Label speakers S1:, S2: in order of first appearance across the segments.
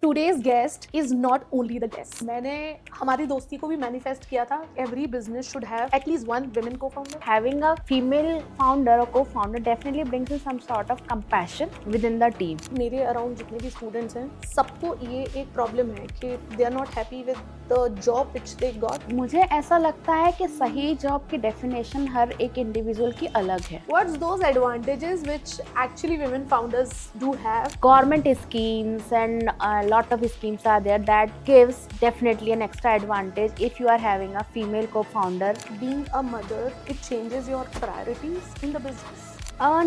S1: Today's guest is not only the guest. मैंने हमारी दोस्ती को भी मैनिफेस्ट किया था. Every business should have at least one women co-founder.
S2: Having a female founder or co-founder definitely brings in some sort of compassion within the team.
S1: मेरे around जितने भी स्टूडेंट्स हैं सबको ये एक प्रॉब्लम है कि they are not happy with the job which they got.
S2: मुझे ऐसा लगता है कि सही जॉब की डेफिनेशन हर एक इंडिविजुअल की अलग है.
S1: What's those advantages which actually women founders do have?
S2: Government schemes and a lot of schemes are there that gives definitely an extra advantage if you are having a female co-founder.
S1: Being a mother, it changes your priorities in the business.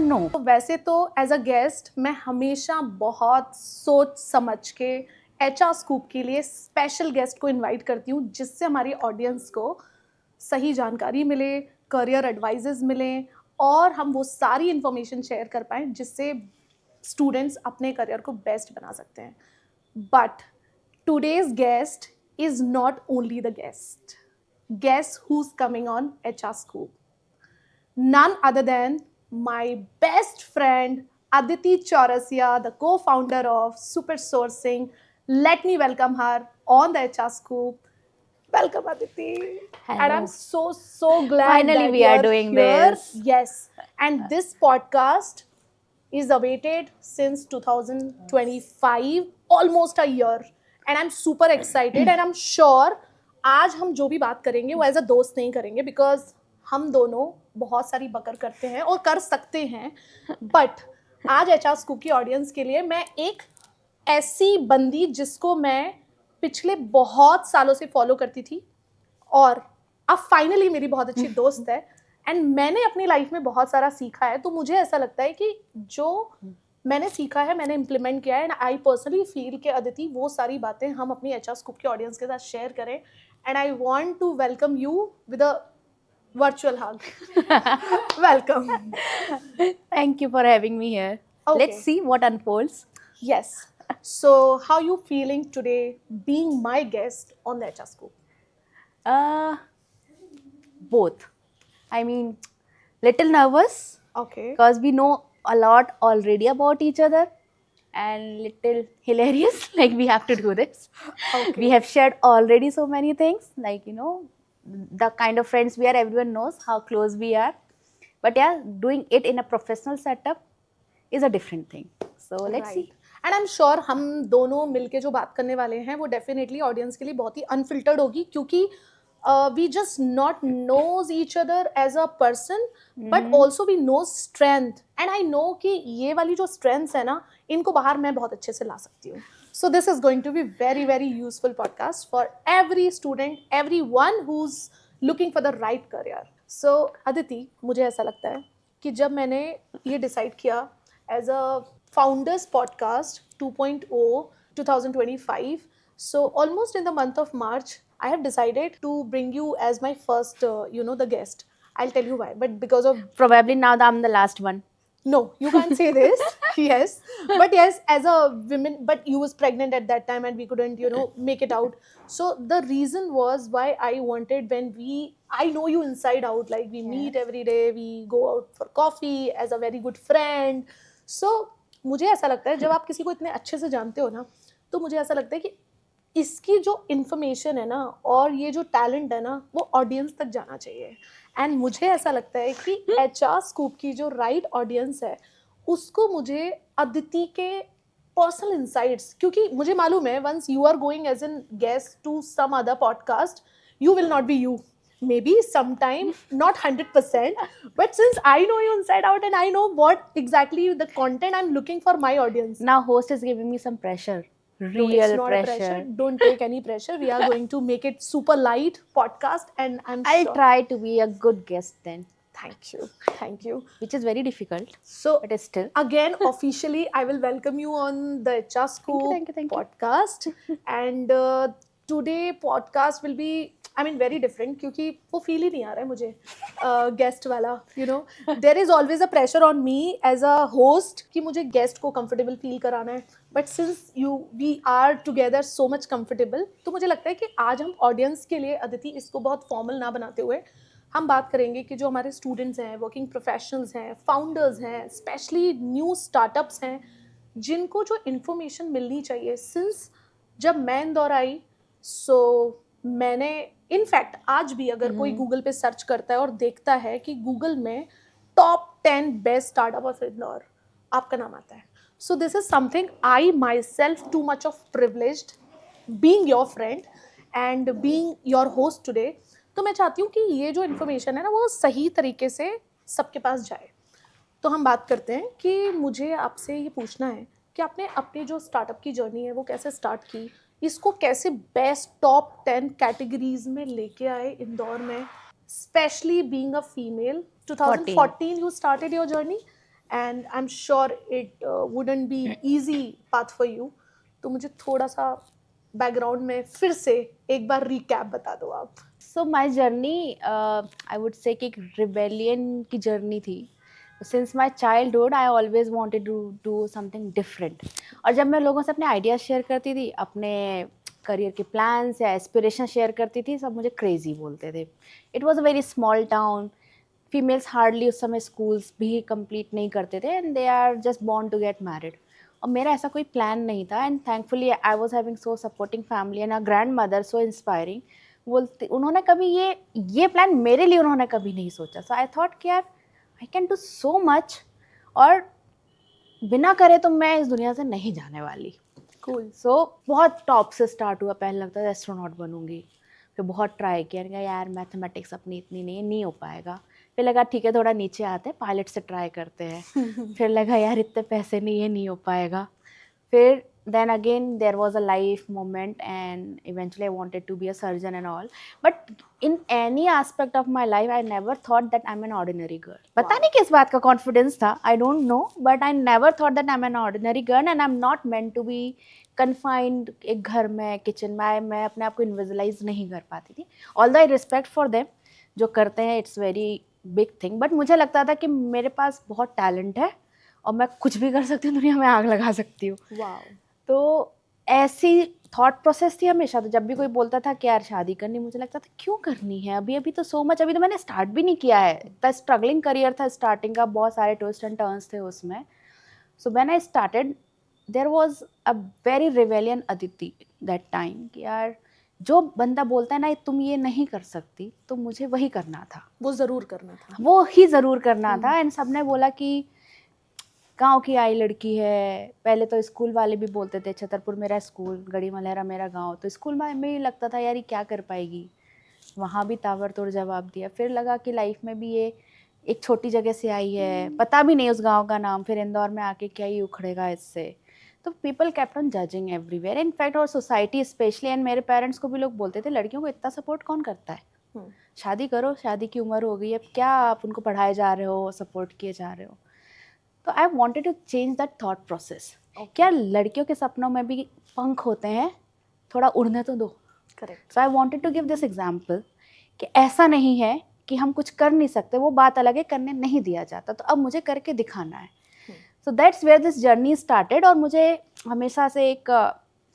S2: No.
S1: तो वैसे तो as a guest मैं हमेशा बहुत सोच समझ के HR scoop के लिए स्पेशल गेस्ट को इनवाइट करती हूँ जिससे हमारी ऑडियंस को सही जानकारी मिले, करियर एडवाइजेज मिलें और हम वो सारी इन्फॉर्मेशन शेयर कर पाएँ जिससे स्टूडेंट्स अपने करियर को बेस्ट बना सकते हैं. But today's guest is not only the guest. Guess who's coming on HR Scoop? None other than my best friend Aditi Chaurasia, the co-founder of Super Sourcing. Let me welcome her on the HR Scoop. Welcome, Aditi.
S2: Hello.
S1: And I'm so glad
S2: Finally
S1: that
S2: we are
S1: you're
S2: doing
S1: here.
S2: this.
S1: Yes. And this podcast is awaited since 2025, almost a year. And I'm super excited and I'm sure आज हम जो भी बात करेंगे वो as a दोस्त नहीं करेंगे बिकॉज हम दोनों बहुत सारी बकर करते हैं और कर सकते हैं. बट आज HR स्कूप की ऑडियंस के लिए मैं एक ऐसी बंदी जिसको मैं पिछले बहुत सालों से फॉलो करती थी और अब फाइनली मेरी बहुत अच्छी दोस्त है एंड मैंने अपनी लाइफ में बहुत सारा सीखा है. तो मुझे ऐसा लगता है कि जो मैंने सीखा है मैंने इम्प्लीमेंट किया है एंड आई पर्सनली फील कि अदिति वो सारी बातें हम अपनी HR स्कूप की ऑडियंस के साथ शेयर करें. And I want to welcome you with a virtual hug. Welcome.
S2: Thank you for having me here.
S1: Okay.
S2: Let's see what unfolds.
S1: Yes. So, how you feeling today being my guest on the HR Scoop?
S2: Both. I mean, little nervous
S1: Okay.
S2: because we know a lot already about each other and little hilarious like we have to do this.
S1: Okay.
S2: We have shared already so many things, like, you know, the kind of friends we are, everyone knows how close we are. But yeah, doing it in a professional setup is a different thing. So let's see.
S1: And I am sure हम दोनों मिलके जो बात करने वाले हैं वो definitely audience के लिए बहुत ही अनफिल्टर्ड होगी क्योंकि we just not knows each other as a person but also we know strength and I know कि ये वाली जो स्ट्रेंथ्स है ना इनको बाहर मैं बहुत अच्छे से ला सकती हूँ. So this is going to be very very useful podcast for every student, every one who is looking for the right career. सो अदिति, मुझे ऐसा लगता है कि जब मैंने ये डिसाइड किया as a Founders Podcast 2.0 2025. So almost in the month of March, I have decided to bring you as my first, the guest. I'll tell you why. But because of
S2: Probably now I'm the last one.
S1: no, you can't say this. Yes, but yes, as a woman, but you was pregnant at that time and we couldn't, make it out. So the reason was why I wanted I know you inside out. Like we meet every day, we go out for coffee as a very good friend. So मुझे ऐसा लगता है जब आप किसी को इतने अच्छे से जानते हो ना तो मुझे ऐसा लगता है कि इसकी जो इन्फॉर्मेशन है ना और ये जो टैलेंट है ना वो ऑडियंस तक जाना चाहिए. एंड मुझे ऐसा लगता है कि HR स्कूप की जो राइट ऑडियंस है उसको मुझे अदिति के पर्सनल इंसाइट्स, क्योंकि मुझे मालूम है once you are going as an guest to some other podcast you will not be you. Maybe sometime, not 100%, but since I know you inside out and I know what exactly the content I'm looking for my audience.
S2: Now host is giving me some pressure.
S1: No,
S2: Real
S1: it's not a
S2: pressure.
S1: Don't take any pressure. We are going to make it super light podcast and I'm
S2: I'll
S1: sure.
S2: try to be a good guest then,
S1: Thank you. Thank you.
S2: which is very difficult.
S1: So
S2: But it's still.
S1: again, officially, I will welcome you on the HR Scoop
S2: thank you.
S1: podcast. And today podcast will be, I mean, very different क्योंकि वो feel ही नहीं आ रहा है मुझे guest वाला. There is always a pressure on me as a host कि मुझे guest को कंफर्टेबल फील कराना है. But since we are together so much comfortable तो मुझे लगता है कि आज हम ऑडियंस के लिए अदिति इसको बहुत फॉर्मल ना बनाते हुए हम बात करेंगे कि जो हमारे स्टूडेंट्स हैं, वर्किंग प्रोफेशनल्स हैं, फाउंडर्स हैं, स्पेशली न्यू स्टार्टअप्स हैं जिनको जो इन्फॉर्मेशन मिलनी चाहिए सिंस जब मैं इंदौर आई, सो मैंने इनफैक्ट आज भी अगर कोई गूगल पे सर्च करता है और देखता है कि गूगल में top 10 best startup of Indore, आपका नाम आता है. सो this is something I my self too much of privileged being your friend and being your host today. तो मैं चाहती हूँ कि ये जो इन्फॉर्मेशन है ना वो सही तरीके से सबके पास जाए. तो हम बात करते हैं कि मुझे आपसे ये पूछना है कि आपने अपनी जो स्टार्टअप की जर्नी है वो कैसे स्टार्ट की, इसको कैसे बेस्ट टॉप 10 कैटेगरीज में लेके आए इंदौर में, specially being a female. 2014 you started your journey and I'm sure it wouldn't be easy path for you. तो मुझे थोड़ा सा बैकग्राउंड में फिर से एक बार रिकैप बता दो आप.
S2: सो my journey I would say कि एक रिबेलियन की जर्नी थी. Since my childhood I always wanted to do something different. और जब मैं लोगों से अपने आइडियाज़ शेयर करती थी, अपने करियर के प्लान्स या एस्पिरेशन शेयर करती थी, सब मुझे क्रेजी बोलते थे. It was a very small town. Females hardly उस समय स्कूल्स भी कंप्लीट नहीं करते थे and they are just born to get married. और मेरा ऐसा कोई प्लान नहीं था and thankfully I was having so supporting family and a grandmother so inspiring. बोलते उन्होंने कभी ये प्लान मेरे लिए उन्होंने कभी नहीं सोचा. सो आई थॉट कि यार I can do so much और बिना करे तो मैं इस दुनिया से नहीं जाने वाली.
S1: कूल.
S2: सो बहुत टॉप से स्टार्ट हुआ. पहले लगता था एस्ट्रोनॉट बनूंगी, फिर बहुत ट्राई किया, यार मैथमेटिक्स अपनी इतनी नहीं है, नहीं हो पाएगा. फिर लगा ठीक है थोड़ा नीचे आते हैं, पायलट से ट्राई करते हैं. फिर लगा यार इतने पैसे नहीं है, नहीं हो पाएगा. फिर then again there was a life moment and eventually I wanted to be a surgeon and all, but in any aspect of my life I never thought that I'm an ordinary girl. पता नहीं किस बात का confidence था, I don't know, but I never thought that I'm an ordinary girl and I'm not meant to be confined एक घर में kitchen में. मैं अपने आप को invisualize नहीं कर पाती थी. Although I respect for them जो करते हैं, it's very big thing, but मुझे लगता था कि मेरे पास बहुत talent है और मैं कुछ भी कर सकती हूँ, दुनिया में आग लगा सकती हूँ.
S1: वाओ.
S2: तो ऐसी थॉट प्रोसेस थी हमेशा. तो जब भी कोई बोलता था कि यार शादी करनी, मुझे लगता था क्यों करनी है, अभी अभी तो सो मच, अभी तो मैंने स्टार्ट भी नहीं किया है. इतना स्ट्रगलिंग करियर था स्टार्टिंग का, बहुत सारे ट्विस्ट एंड टर्न्स थे उसमें. So when I started there was a very rebellion Aditi that time कि यार जो बंदा बोलता है ना तुम ये नहीं कर सकती, तो मुझे वही करना था,
S1: वो ज़रूर करना था,
S2: वो ही ज़रूर करना था. एंड सबने बोला कि गांव की आई लड़की है. पहले तो स्कूल वाले भी बोलते थे, छतरपुर मेरा स्कूल, गढ़ी मलहरा मेरा गांव. तो स्कूल में ही लगता था यार ये क्या कर पाएगी. वहाँ भी ताबड़तोड़ जवाब दिया. फिर लगा कि लाइफ में भी ये एक छोटी जगह से आई है, पता भी नहीं उस गांव का नाम, फिर इंदौर में आके क्या ही उखड़ेगा इससे. तो people kept on judging everywhere, in fact और सोसाइटी स्पेशली. एंड मेरे पेरेंट्स को भी लोग बोलते थे लड़कियों को इतना सपोर्ट कौन करता है, शादी करो, शादी की उम्र हो गई है, अब क्या आप उनको पढ़ाए जा रहे हो, सपोर्ट किए जा रहे हो. तो I wanted to change that thought process. क्या लड़कियों के सपनों में भी पंख होते हैं, थोड़ा उड़ने तो दो.
S1: Correct.
S2: So I wanted to give this example कि ऐसा नहीं है कि हम कुछ कर नहीं सकते, वो बात अलग है, करने नहीं दिया जाता, तो अब मुझे करके दिखाना है. So that's where this journey started. और मुझे हमेशा से एक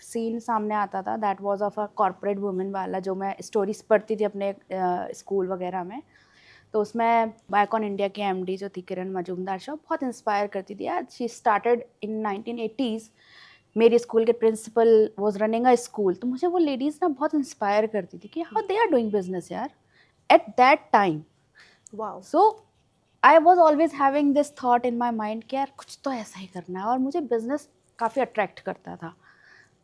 S2: सीन सामने आता था, that was of a corporate women वाला, जो मैं स्टोरीज पढ़ती थी अपने स्कूल वगैरह में. तो उसमें बायकॉन इंडिया की एमडी जो थी किरण मजूमदार, शो बहुत इंस्पायर करती थी यार. She started in 1980s. मेरे स्कूल के principal was running a school. तो मुझे वो लेडीज़ ना बहुत इंस्पायर करती थी कि how they are doing business यार at that time.
S1: Wow.
S2: So I was always having this thought in my mind कि यार कुछ तो ऐसा ही करना है. और मुझे बिजनेस काफ़ी अट्रैक्ट करता था.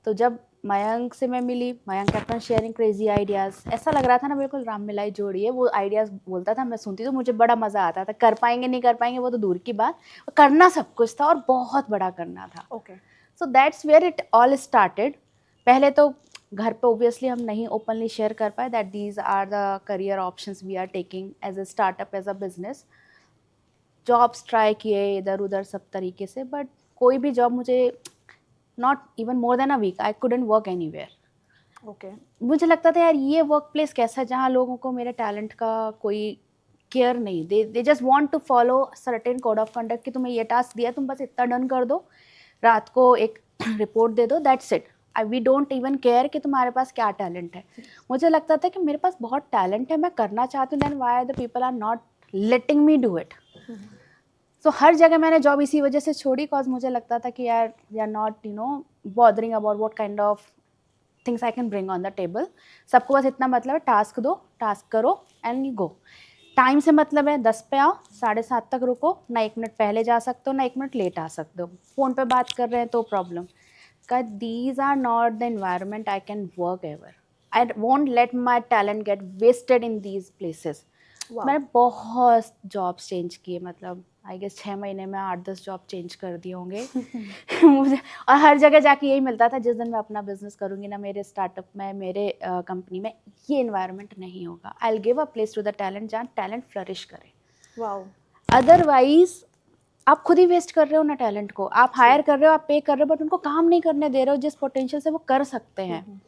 S2: तो जब मयंक से मैं मिली, Mayank kept on sharing crazy ideas. ऐसा लग रहा था ना बिल्कुल राम मिलाई जोड़ी है. वो आइडियाज़ बोलता था, मैं सुनती, तो मुझे बड़ा मज़ा आता था. कर पाएंगे नहीं कर पाएंगे वो तो दूर की बात, करना सब कुछ था और बहुत बड़ा करना था.
S1: Okay.
S2: So that's where it all started. पहले तो घर पे ओबियसली हम नहीं ओपनली शेयर कर पाए that these are the career options we are taking as a startup, as a business. Jobs try किए इधर उधर सब तरीके से, बट कोई भी जॉब मुझे not even more than a week I couldn't work anywhere.
S1: Okay.
S2: मुझे लगता था यार ये वर्क प्लेस कैसा है जहाँ लोगों को मेरे टैलेंट का कोई केयर नहीं. They just want to follow certain code of conduct कि तुम्हें ये टास्क दिया, तुम बस इतना डन कर दो, रात को एक रिपोर्ट दे दो, that's it. We don't even care कि तुम्हारे पास क्या टैलेंट है. मुझे लगता था कि मेरे पास बहुत टैलेंट है, मैं करना चाहती हूँ, then why the people are not letting me do it. So हर जगह मैंने जॉब इसी वजह से छोड़ी, बिकॉज मुझे लगता था कि यार we are not bothering about what kind of things I can bring on the table. सबको बस इतना मतलब है, टास्क दो, टास्क करो एंड यू गो. टाइम से मतलब है 10 पे आओ, 7:30 तक रुको, ना 1 मिनट पहले जा सकते हो ना 1 मिनट लेट आ सकते हो. फ़ोन पे बात कर रहे हैं तो प्रॉब्लम का. These are not the environment I can work ever. I won't let my talent get wasted in these places.
S1: Wow.
S2: मैंने बहुत जॉब्स चेंज किए, मतलब आई गेस 6 महीने में 8-10 जॉब चेंज कर दिए होंगे. मुझे और हर जगह जाके यही मिलता था, जिस दिन मैं अपना बिजनेस करूँगी ना, मेरे स्टार्टअप में, मेरे कंपनी में ये इन्वायरमेंट नहीं होगा. I will give a place to the talent जहाँ टैलेंट फ्लरिश करे.
S1: Wow.
S2: अदरवाइज आप खुद ही वेस्ट कर रहे हो ना टैलेंट को. आप हायर कर रहे हो, आप पे कर रहे हो, बट उनको काम नहीं करने दे रहे हो जिस पोटेंशियल से वो कर सकते हैं.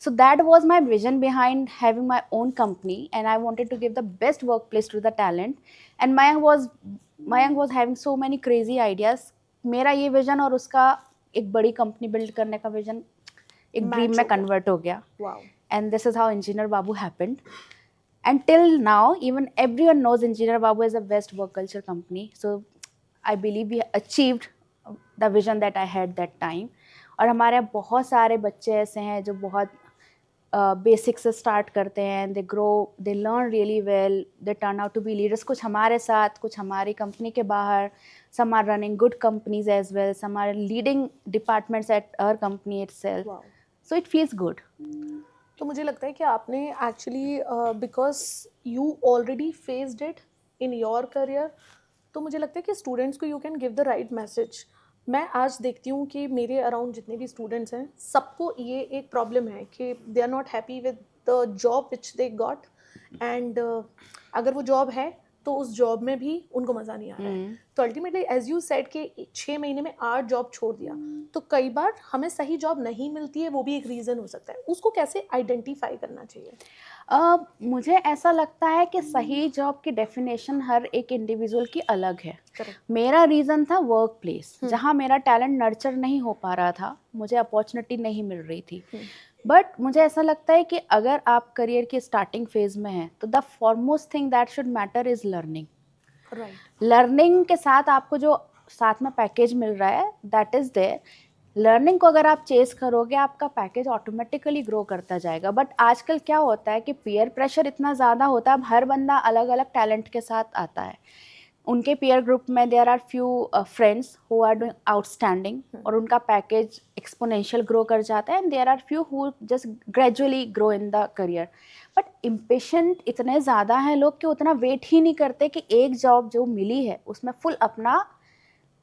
S2: So that was my vision behind having my own company, and I wanted to give the best workplace to the talent. And Mayank was having so many crazy ideas. मेरा ये विजन और उसका एक बड़ी कंपनी बिल्ड करने का vision एक dream में कन्वर्ट हो गया.
S1: Wow.
S2: And this is how Engineer Babu happened. And till now, even everyone knows Engineer Babu is the best work culture company. So I believe we achieved the vision that I had that time. और हमारे यहाँ बहुत सारे बच्चे ऐसे हैं जो बहुत बेसिक से स्टार्ट करते हैं, they grow, they learn really well, they turn out to be leaders. कुछ हमारे साथ, कुछ हमारी कंपनी के बाहर. Some are running good companies as well, some are leading departments at our company itself.
S1: Wow.
S2: So it feels good.
S1: तो मुझे लगता है कि आपने actually because you already faced it in your career, तो मुझे लगता है कि स्टूडेंट्स को you can give the right message. मैं आज देखती हूँ कि मेरे अराउंड जितने भी स्टूडेंट्स हैं, सबको ये एक प्रॉब्लम है कि they are not happy with the job which they got. And अगर वो जॉब है तो उस जॉब में भी उनको मज़ा नहीं आ रहा है. तो अल्टीमेटली एज यू सेड कि 6 महीने में 8 जॉब छोड़ दिया, तो कई बार हमें सही जॉब नहीं मिलती है, वो भी एक रीज़न हो सकता है. उसको कैसे आइडेंटिफाई करना चाहिए?
S2: मुझे ऐसा लगता है कि सही जॉब की डेफिनेशन हर एक इंडिविजुअल की अलग है.
S1: Correct.
S2: मेरा रीज़न था वर्क प्लेस, जहाँ मेरा टैलेंट नर्चर नहीं हो पा रहा था, मुझे अपॉर्चुनिटी नहीं मिल रही थी. बट मुझे ऐसा लगता है कि अगर आप करियर के स्टार्टिंग फेज में हैं तो the foremost thing that should matter is learning.
S1: Right.
S2: Learning के साथ आपको जो साथ में पैकेज मिल रहा है दैट इज़ देयर. लर्निंग को अगर आप चेस करोगे, आपका पैकेज ऑटोमेटिकली ग्रो करता जाएगा. बट आजकल क्या होता है कि पीयर प्रेशर इतना ज़्यादा होता है, अब हर बंदा अलग अलग टैलेंट के साथ आता है. उनके पीयर ग्रुप में there are few friends who are doing outstanding और उनका पैकेज एक्सपोनेंशियल ग्रो कर जाता है. And there are few who just gradually grow in the career. But impatient इतने ज़्यादा हैं लोग कि उतना वेट ही नहीं करते कि एक जॉब जो मिली है उसमें फुल अपना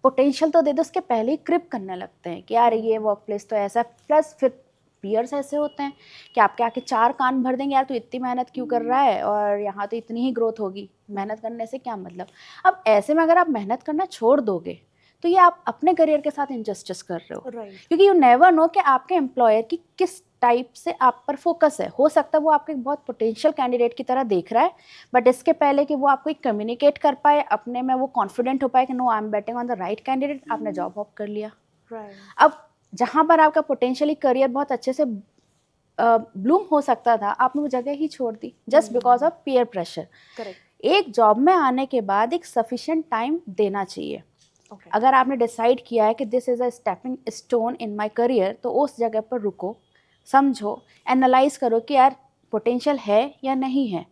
S2: पोटेंशियल तो दे दो, उसके पहले ही क्रिप करने लगते हैं कि यार ये वर्क प्लेस तो ऐसा. प्लस फिर पीयर्स ऐसे होते हैं कि आपके आके 4 कान भर देंगे, यार तू इतनी मेहनत क्यों कर रहा है, और यहाँ तो इतनी ही ग्रोथ होगी, मेहनत करने से क्या मतलब. अब ऐसे में अगर आप मेहनत करना छोड़ दोगे तो ये आप अपने करियर के साथ इनजस्टिस कर रहे हो.
S1: राइट.
S2: क्योंकि यू नेवर नो कि आपके एम्प्लॉयर की किस टाइप से आप पर फोकस है. हो सकता है वो आपको एक बहुत पोटेंशियल कैंडिडेट की तरह देख रहा है, बट इसके पहले कि वो आपको एक कम्युनिकेट कर पाए, अपने में वो कॉन्फिडेंट हो पाए कि no I am betting on the right candidate, आपने जॉब हॉप कर लिया.
S1: राइट.
S2: अब जहाँ पर आपका पोटेंशियली करियर बहुत अच्छे से ब्लूम हो सकता था, आपने वो जगह ही छोड़ दी just because of peer pressure.
S1: Correct.
S2: एक जॉब में आने के बाद एक सफिशिएंट टाइम देना चाहिए.
S1: ओके.
S2: अगर आपने डिसाइड किया है कि this is a stepping stone in my career, तो उस जगह पर रुको, समझो, एनालाइज करो कि यार पोटेंशियल है या नहीं है,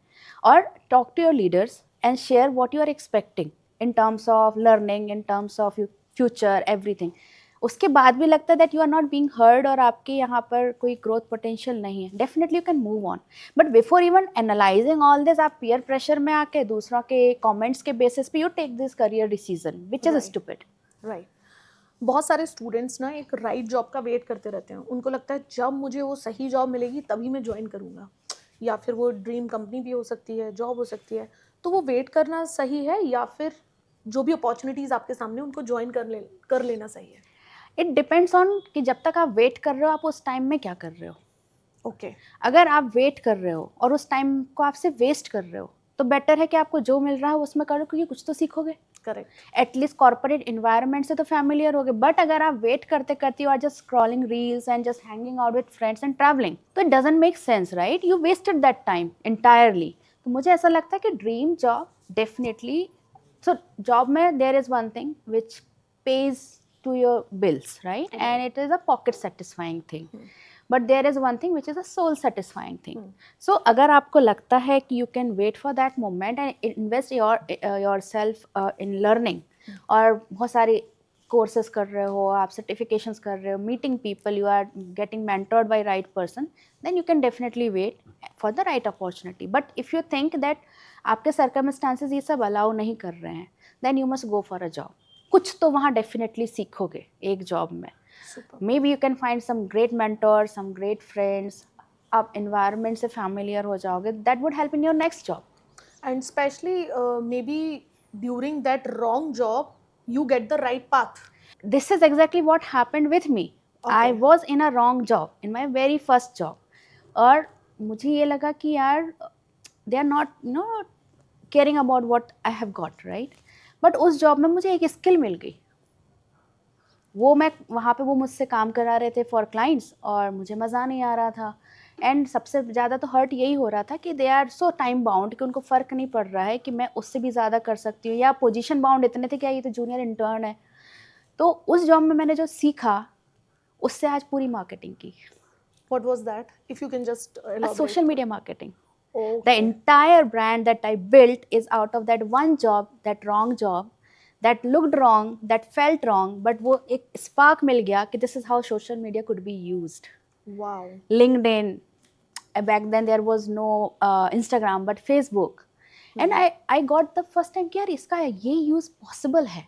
S2: और talk to your leaders and share what you are expecting in terms of learning, in terms of future, everything. उसके बाद भी लगता है that you are not being heard और आपके यहाँ पर कोई ग्रोथ पोटेंशियल नहीं है, definitely you can move on. But before even analysing all this, आप पीयर प्रेशर में आके दूसरों के कमेंट्स के बेसिस पे you take this career decision which is stupid.
S1: Right. बहुत सारे स्टूडेंट्स ना एक राइट जॉब का वेट करते रहते हैं. उनको लगता है जब मुझे वो सही जॉब मिलेगी तभी मैं ज्वाइन करूँगा, या फिर वो ड्रीम कंपनी भी हो सकती है, जॉब हो सकती है. तो वो वेट करना सही है, या फिर जो भी अपॉर्चुनिटीज़ आपके सामने उनको ज्वाइन कर लेना सही है?
S2: इट डिपेंड्स ऑन कि जब तक आप वेट कर रहे हो आप उस टाइम में क्या कर रहे हो.
S1: ओके.
S2: अगर आप वेट कर रहे हो और उस टाइम को आप सिर्फ वेस्ट कर रहे हो, तो बेटर है कि आपको जो मिल रहा है उसमें करो, क्योंकि कुछ तो सीखोगे.
S1: करेक्ट.
S2: एटलीस्ट कॉर्पोरेट इन्वायरमेंट से तो फैमिलियर हो गए. बट अगर आप वेट करते करते you are just scrolling reels and just hanging out with friends and travelling, तो it doesn't make sense, right. You wasted that time entirely. तो मुझे ऐसा लगता है कि dream job definitely, so job में there is one thing which pays to your bills, right? And it is a pocket satisfying thing. but there is one thing which is a soul satisfying thing.
S1: Hmm.
S2: So अगर आपको लगता है कि you can wait for that moment and invest yourself in learning, और बहुत सारी courses कर रहे हो, आप certifications कर रहे हो, meeting people, you are getting mentored by right person, then you can definitely wait for the right opportunity. But if you think that आपके circumstances ये सब allow नहीं कर रहे हैं, then you must go for a job. कुछ तो वहाँ definitely सीखोगे एक job में.
S1: Super.
S2: Maybe you can find some great mentors, some great friends, आप environment से familiar हो जाओगे, that would help in your next job.
S1: And especially maybe during that wrong job, you get the right path.
S2: This is exactly what happened with me. I
S1: Okay.
S2: was in a wrong job, in my very first job. और मुझे ये लगा कि यार they are not caring about what I have got, right? But उस job में मुझे एक skill मिल गई. वो मैं वहाँ पे वो मुझसे काम करा रहे थे फॉर क्लाइंट्स और मुझे मज़ा नहीं आ रहा था. एंड सबसे ज़्यादा तो हर्ट यही हो रहा था कि they are so time bound कि उनको फ़र्क नहीं पड़ रहा है कि मैं उससे भी ज़्यादा कर सकती हूँ, या पोजीशन बाउंड इतने थे क्या ये तो जूनियर इंटर्न है. तो उस जॉब में मैंने जो सीखा उससे आज पूरी मार्केटिंग की,
S1: What was that? If you can just elaborate.
S2: Social media marketing.
S1: Okay.
S2: The entire brand that I built is out of that one job, that wrong job, that looked wrong, that felt wrong, but वो एक spark मिल गया कि this is how social media could be used.
S1: Wow.
S2: LinkedIn, back then there was no Instagram, but Facebook. And I got the first time कि यार इसका ये use possible है.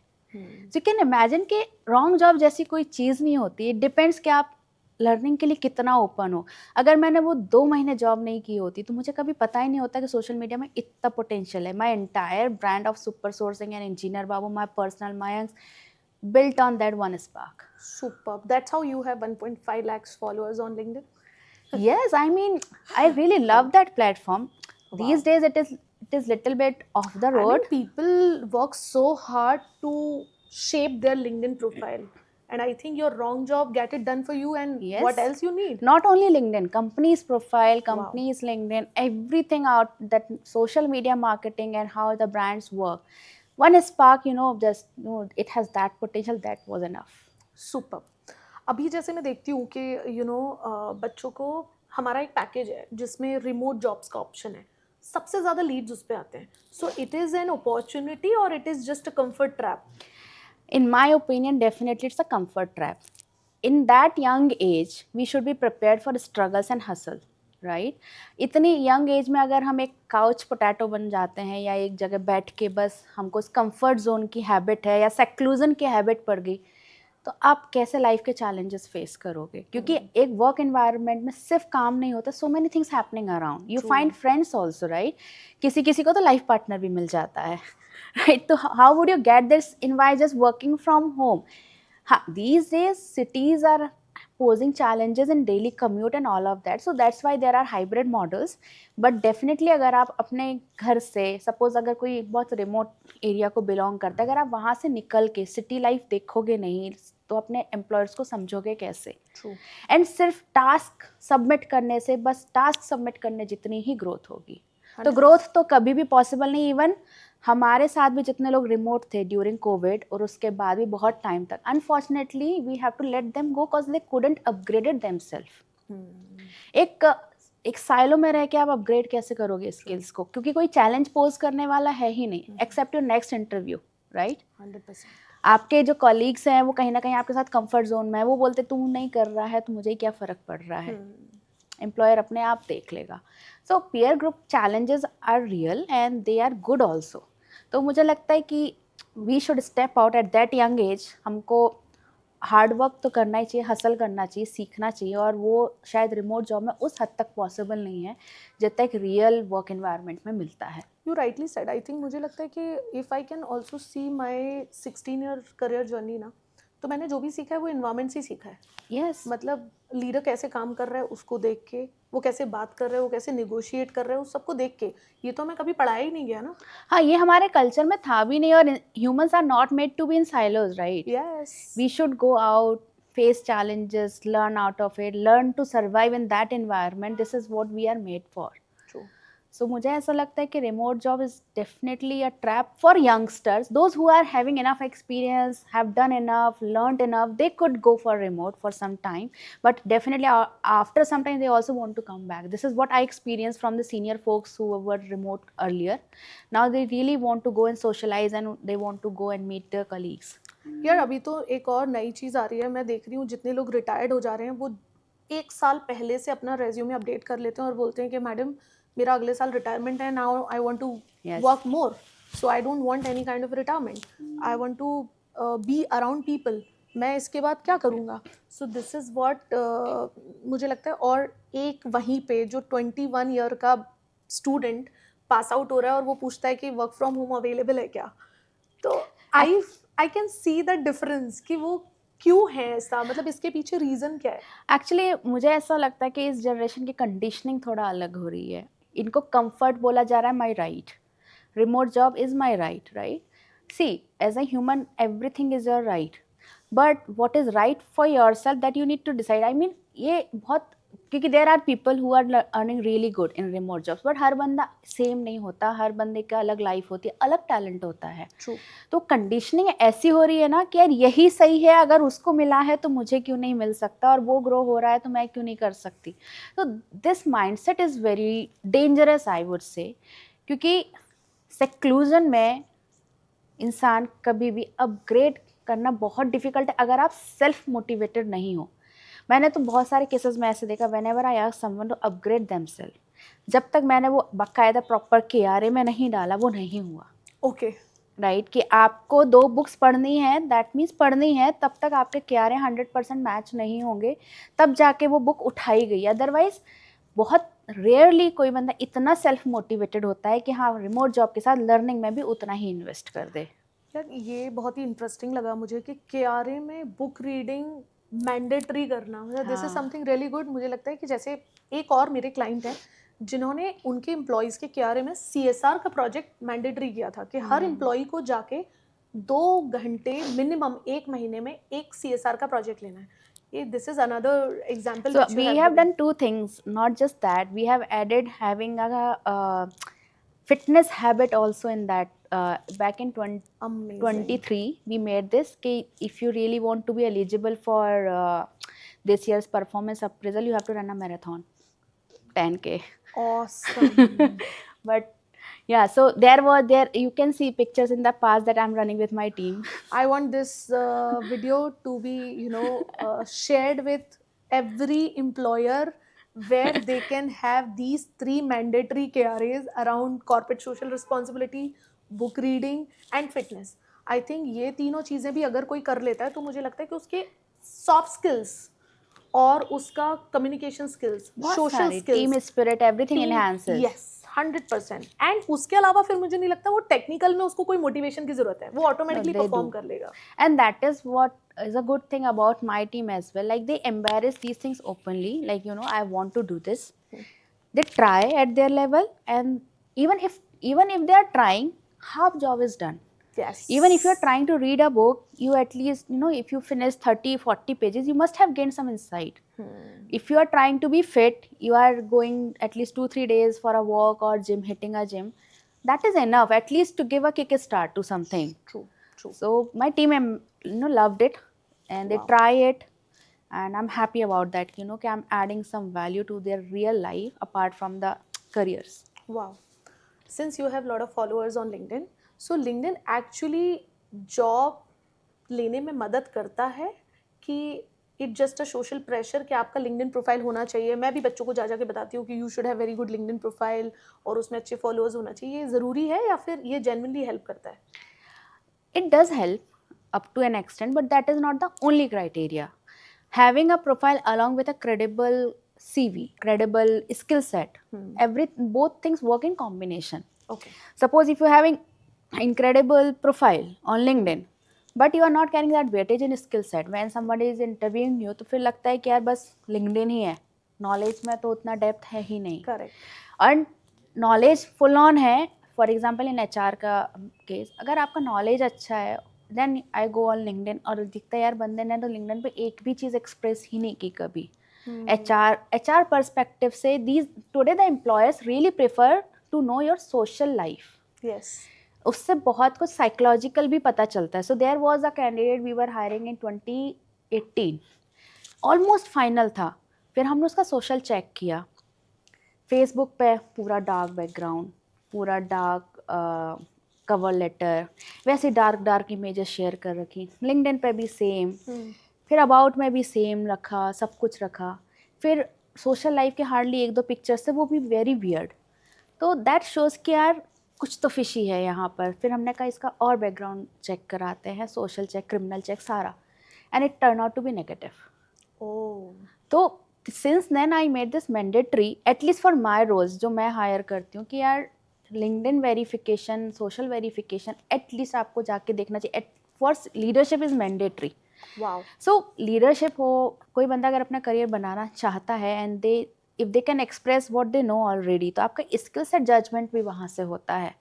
S2: So you can imagine कि wrong job जैसी कोई चीज़ नहीं होती. It depends कि आप लर्निंग के लिए कितना ओपन हो. अगर मैंने वो 2 महीने जॉब नहीं की होती तो मुझे कभी पता ही नहीं होता कि सोशल मीडिया में इतना पोटेंशियल है. My entire brand of super sourcing and engineer Babu, my personal means built on that one spark.
S1: Superb. That's how you have 1.5 lakhs followers on LinkedIn.
S2: Yes, I mean, I really love that platform. These days it is little bit off the
S1: I mean,
S2: road.
S1: people work so hard to shape their LinkedIn profile. And I think your wrong job get it done for you, and
S2: Yes.
S1: what else you need?
S2: Not only LinkedIn, companies profile, companies LinkedIn, everything out that social media marketing and how the brands work. One spark, just it has that potential. That was enough.
S1: Superb. अभी जैसे मैं देखती हूँ कि बच्चों को हमारा एक पैकेज है जिसमें रिमोट जॉब्स का ऑप्शन है. सबसे ज़्यादा लीड्स उस पे आते हैं. So it is an opportunity और it is just a comfort trap?
S2: In my opinion, definitely it's a comfort trap. In that young age, we should be prepared for struggles and hustle, right? इतनी young age में अगर हम एक couch potato बन जाते हैं या एक जगह बैठ के बस हमको उस comfort zone की habit है या seclusion की habit पड़ गई, तो आप कैसे लाइफ के चैलेंजेस फेस करोगे? क्योंकि एक वर्क एनवायरनमेंट में सिर्फ काम नहीं होता, so many things happening around. You find friends also, right? किसी किसी को तो लाइफ पार्टनर भी मिल जाता है, राइट? तो how would you get this in by just working from home? हाँ, these days cities are posing challenges in daily commute and all of that, so that's why there are hybrid models. But definitely अगर आप अपने घर से, suppose अगर कोई बहुत remote area को बिलोंग करता है, अगर आप वहाँ से निकल के सिटी लाइफ देखोगे नहीं तो अपने एम्प्लॉयर्स को समझोगे कैसे?
S1: True.
S2: एंड सिर्फ टास्क सबमिट करने से, बस टास्क सबमिट करने जितनी ही ग्रोथ होगी. तो ग्रोथ तो कभी भी पॉसिबल नहीं. इवन हमारे साथ भी जितने लोग रिमोट थे ड्यूरिंग कोविड और उसके बाद भी बहुत टाइम तक, unfortunately we have to let them go because they couldn't upgraded themselves. एक साइलो में रह के आप अपग्रेड कैसे करोगे स्किल्स को? क्योंकि कोई चैलेंज पोज करने वाला है ही नहीं accept your next interview, right?
S1: 100%.
S2: आपके जो कॉलीग्स हैं वो कहीं ना कहीं आपके साथ कंफर्ट जोन में है, वो बोलते तू नहीं कर रहा है तो मुझे क्या फ़र्क पड़ रहा है. एम्प्लॉयर अपने आप देख लेगा. So peer group challenges are real and they are good also. तो मुझे लगता है कि we should step out at that young age. हमको हार्ड वर्क तो करना ही चाहिए, हसल करना चाहिए, सीखना चाहिए, और वो शायद रिमोट जॉब में उस हद तक पॉसिबल नहीं है जब तक रियल वर्क एनवायरनमेंट में मिलता है.
S1: You rightly said. I think मुझे लगता है कि if I can also see my 16-year career journey ना, तो मैंने जो भी सीखा है वो environment से ही सीखा है.
S2: यस,
S1: मतलब लीडर कैसे काम कर रहा है उसको देख के, वो कैसे बात कर रहा है, वो कैसे नेगोशिएट कर रहा है, उस सबको देख के. ये तो मैं कभी पढ़ाया ही नहीं गया ना.
S2: हाँ, ये हमारे कल्चर में था भी नहीं. और humans are not made to be in silos, right?
S1: Yes.
S2: We should go out, face challenges, learn out of it, learn to survive in that environment. This is what we are made for.
S1: True.
S2: So मुझे ऐसा लगता है कि remote job is definitely a trap for youngsters, those who are having enough experience, have done enough, learned enough, they could go for remote for some time, but definitely after some time they also want to come back. This is what I experienced from the senior folks who were remote earlier. Now they really want to go and socialize and they want to go and meet their colleagues.
S1: यार अभी तो एक और नई चीज़ आ रही है, मैं देख रही हूँ जितने लोग रिटायर्ड हो जा रहे हैं वो 1 साल पहले से अपना रेज्यूमे अपडेट कर लेते हैं और बोलते हैं कि मैडम मेरा अगले साल रिटायरमेंट है, now I want to
S2: Yes.
S1: Work more, so I don't want any kind of retirement, I want to be around people, मैं इसके बाद क्या करूँगा. सो दिस इज़ व्हाट मुझे लगता है. और एक वहीं पे जो 21 ईयर का स्टूडेंट पास आउट हो रहा है और वो पूछता है कि वर्क फ्रॉम होम अवेलेबल है क्या, तो I can see the difference कि वो क्यों है ऐसा, मतलब इसके पीछे रीज़न क्या है.
S2: एक्चुअली मुझे ऐसा लगता है कि इस जनरेशन की कंडीशनिंग थोड़ा अलग हो रही है. इनको कंफर्ट बोला जा रहा है my right, remote job is my right, right. See as a human everything is your right, but what is right for yourself that you need to decide. I mean ये बहुत, क्योंकि there are people who are earning really good in remote jobs, but हर बंदा same नहीं होता, हर बंदे का अलग लाइफ होती है, अलग टैलेंट होता है.
S1: ट्रू.
S2: तो कंडीशनिंग ऐसी हो रही है ना कि यार यही सही है, अगर उसको मिला है तो मुझे क्यों नहीं मिल सकता, और वो ग्रो हो रहा है तो मैं क्यों नहीं कर सकती. तो this mindset is very dangerous I would say, क्योंकि सेक्लूजन में इंसान कभी भी अपग्रेड करना बहुत डिफिकल्ट है अगर आप सेल्फ मोटिवेटेड नहीं हो. मैंने तो बहुत सारे केसेस में ऐसे देखा, whenever I ask someone to upgrade themselves, जब तक मैंने वो बाकायदा प्रॉपर KRA में नहीं डाला वो नहीं हुआ.
S1: ओके.
S2: राइट कि आपको 2 बुक्स पढ़नी है, दैट मीन्स पढ़नी है, तब तक आपके KRA 100% मैच नहीं होंगे, तब जाके वो बुक उठाई गई. अदरवाइज बहुत रेयरली कोई बंदा इतना सेल्फ मोटिवेटेड होता है कि हाँ रिमोट जॉब के साथ लर्निंग में भी उतना ही इन्वेस्ट कर दे.
S1: यार ये बहुत ही इंटरेस्टिंग लगा मुझे कि KRA में बुक रीडिंग मैंडेटरी करना, मतलब दिस इज
S2: हाँ.
S1: Something really good. मुझे लगता है कि जैसे एक और मेरे क्लाइंट हैं जिन्होंने उनके एम्प्लॉयज़ के KRA में CSR का प्रोजेक्ट मैंडेटरी किया था कि हर एम्प्लॉय को जाके 2 घंटे मिनिमम 1 महीने में एक CSR का प्रोजेक्ट लेना है. ये this is another example.
S2: So we have done 2 things, not just that. We have added having a fitness habit also in that. Back in 2023, we made this. Ki if you really want to be eligible for this year's performance appraisal, you have to run a marathon, 10K.
S1: Awesome.
S2: But yeah, so there you can see pictures in the past that I'm running with my team.
S1: I want this video to be, shared with every employer where they can have these 3 mandatory KRAs around corporate social responsibility, book reading and fitness. I think ये तीनों चीज़ें भी अगर कोई कर लेता है तो मुझे लगता है कि उसके सॉफ्ट स्किल्स और उसका communication skills, social skills,
S2: team spirit, everything enhances.
S1: Yes 100%. And उसके अलावा फिर मुझे नहीं लगता वो टेक्निकल में उसको कोई मोटिवेशन की जरूरत है, वो ऑटोमेटिकली
S2: they
S1: परफॉर्म
S2: do.
S1: कर लेगा.
S2: And that is what is a good thing about my team as well. Like they embrace these things openly, like I want to do this. They try at their level, and even if they are trying, half job is done.
S1: Yes.
S2: Even if you're trying to read a book, you at least, if you finish 30-40 pages, you must have gained some insight. If you are trying to be fit, you are going at least 2-3 days for a walk or hitting a gym. That is enough, at least to give a kick start to something.
S1: True.
S2: So my team, loved it, and they
S1: Wow.
S2: try it, and I'm happy about that. I'm adding some value to their real life apart from the careers.
S1: Wow. Since you have a lot of followers on LinkedIn, so LinkedIn actually job लेने में मदद करता है कि it just a social pressure कि आपका LinkedIn profile होना चाहिए. मैं भी बच्चों को जा के बताती हूँ कि you should have very good LinkedIn profile और उसमें अच्छे फॉलोअर्स होना चाहिए. ये ज़रूरी है या फिर ये जेन्युइनली हेल्प करता है?
S2: It does help up to an extent, but that is not the only criteria. Having a profile along with a credible CV, credible skill set, both things work in combination.
S1: Okay.
S2: Suppose if you're having incredible profile on LinkedIn, but you are not carrying that weightage in skill set, when somebody is interviewing you, तो फिर लगता है कि यार बस LinkedIन ही है, knowledge में तो उतना डेप्थ है ही नहीं.
S1: Correct.
S2: और नॉलेज फुल ऑन है. फॉर एग्जाम्पल इन HR का केस, अगर आपका नॉलेज अच्छा है, then I go on LinkedIn और दिखता है यार बंदे ने तो LinkedIn पे एक भी चीज़ एक्सप्रेस ही नहीं की कभी. HR पर्सपेक्टिव से today the employers really prefer to know your social life.
S1: Yes.
S2: उससे बहुत कुछ साइकोलॉजिकल भी पता चलता है. So there was a candidate we were hiring in 2018, almost final था. फिर हमने उसका सोशल चेक किया. फेसबुक पे पूरा डार्क बैकग्राउंड, पूरा डार्क कवर लेटर, वैसे डार्क इमेजेस शेयर कर रखी. लिंक्डइन पे भी सेम. फिर अबाउट में भी सेम रखा, सब कुछ रखा. फिर सोशल लाइफ के हार्डली 1-2 पिक्चर्स थे, वो भी वेरी वियर्ड. तो दैट शोज़ कि यार कुछ तो फिशी है यहाँ पर. फिर हमने कहा इसका और बैकग्राउंड चेक कराते हैं, सोशल चेक, क्रिमिनल चेक, सारा. And it turn out to be negative.
S1: Oh.
S2: तो since then I made this mandatory, at least for my roles जो मैं हायर करती हूँ, कि यार LinkedIn verification, social verification at least आपको जाके देखना चाहिए. For leadership is mandatory.
S1: Wow.
S2: So leadership हो, कोई बंदा अगर अपना करियर बनाना चाहता है and they if they can express what they know already, तो आपका स्किल सेट जजमेंट भी वहाँ से होता है.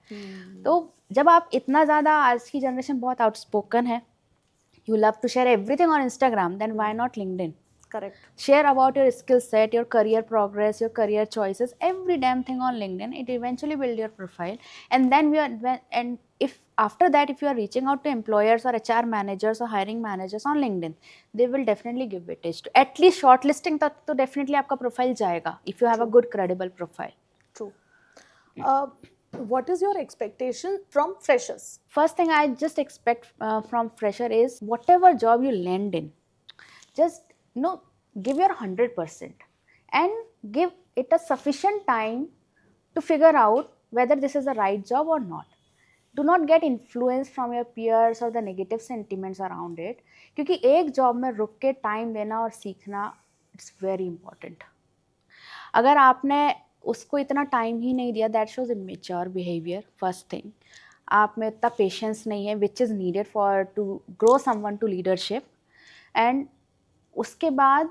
S2: तो जब आप इतना ज़्यादा, आज की जनरेशन बहुत आउटस्पोकन है, you love to share everything on Instagram, then why not LinkedIn?
S1: Correct.
S2: Share about your skill set, your career progress, your career choices, every damn thing on LinkedIn. It eventually build your profile, and then if after that, if you are reaching out to employers or HR managers or hiring managers on LinkedIn, they will definitely give weightage to at least shortlisting तक तो definitely आपका profile जाएगा if you have a good credible profile.
S1: True. What is your expectation from freshers?
S2: First thing I just expect from fresher is whatever job you land in, just give your 100% and give it a sufficient time to figure out whether this is the right job or not. Do not get influenced from your peers or the negative sentiments around it, क्योंकि एक job में रुक के time देना और सीखना, it's very important. अगर आपने उसको इतना टाइम ही नहीं दिया, that shows immature behaviour. First thing, आप में इतना पेशेंस नहीं है which is needed for to grow someone to leadership. And उसके बाद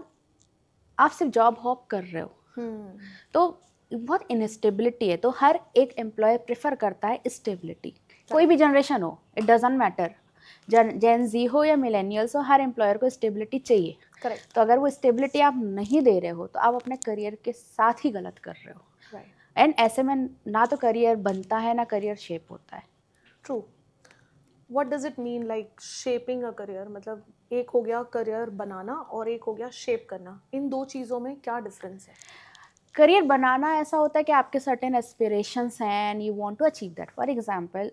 S2: आप सिर्फ जॉब हॉप कर रहे हो, तो बहुत इनस्टेबिलिटी है. तो हर एक एम्प्लॉयर प्रेफर करता है स्टेबिलिटी. कोई भी जनरेशन हो, इट डजंट मैटर, जेन जी हो या मिलेनियल्स हो, हर एम्प्लॉयर को स्टेबिलिटी चाहिए.
S1: Correct.
S2: तो अगर वो स्टेबिलिटी आप नहीं दे रहे हो, तो आप अपने करियर के साथ ही गलत कर रहे हो.
S1: Right.
S2: एंड ऐसे में ना तो करियर बनता है, ना करियर शेप होता है.
S1: True. What does it mean like shaping a career? मतलब एक हो गया करियर बनाना और एक हो गया शेप करना. इन दो चीज़ों में क्या डिफरेंस है?
S2: करियर बनाना ऐसा होता है कि आपके सर्टेन एस्पिरेशंस हैं and you want to achieve that. For example,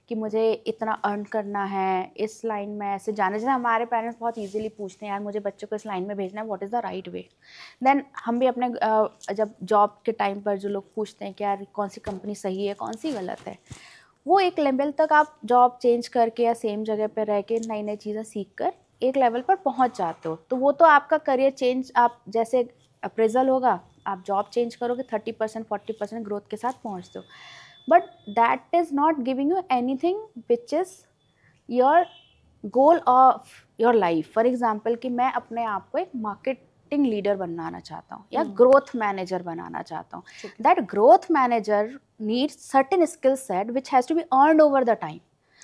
S2: कि मुझे इतना अर्न करना है, इस लाइन में ऐसे जाना. जैसे हमारे पेरेंट्स बहुत इजीली पूछते हैं, यार मुझे बच्चों को इस लाइन में भेजना है, what is the right way. Then हम भी अपने जब जॉब के टाइम पर जो लोग पूछते हैं कि यार कौन सी कंपनी सही है, कौन सी गलत है, वो एक लेवल तक आप जॉब चेंज करके या सेम जगह पर रह के नई नई चीज़ें सीख कर एक लेवल पर पहुंच जाते हो. तो वो तो आपका करियर चेंज, आप जैसे अप्रेजल होगा, आप जॉब चेंज करोगे, 30% 40% ग्रोथ के साथ पहुंचते हो. But that is not giving you anything which is your goal of your life. For example, कि मैं अपने आप को एक मार्केटिंग लीडर बनाना चाहता हूँ या ग्रोथ मैनेजर बनाना चाहता हूँ. That growth manager needs certain skill set which has to be earned over the time.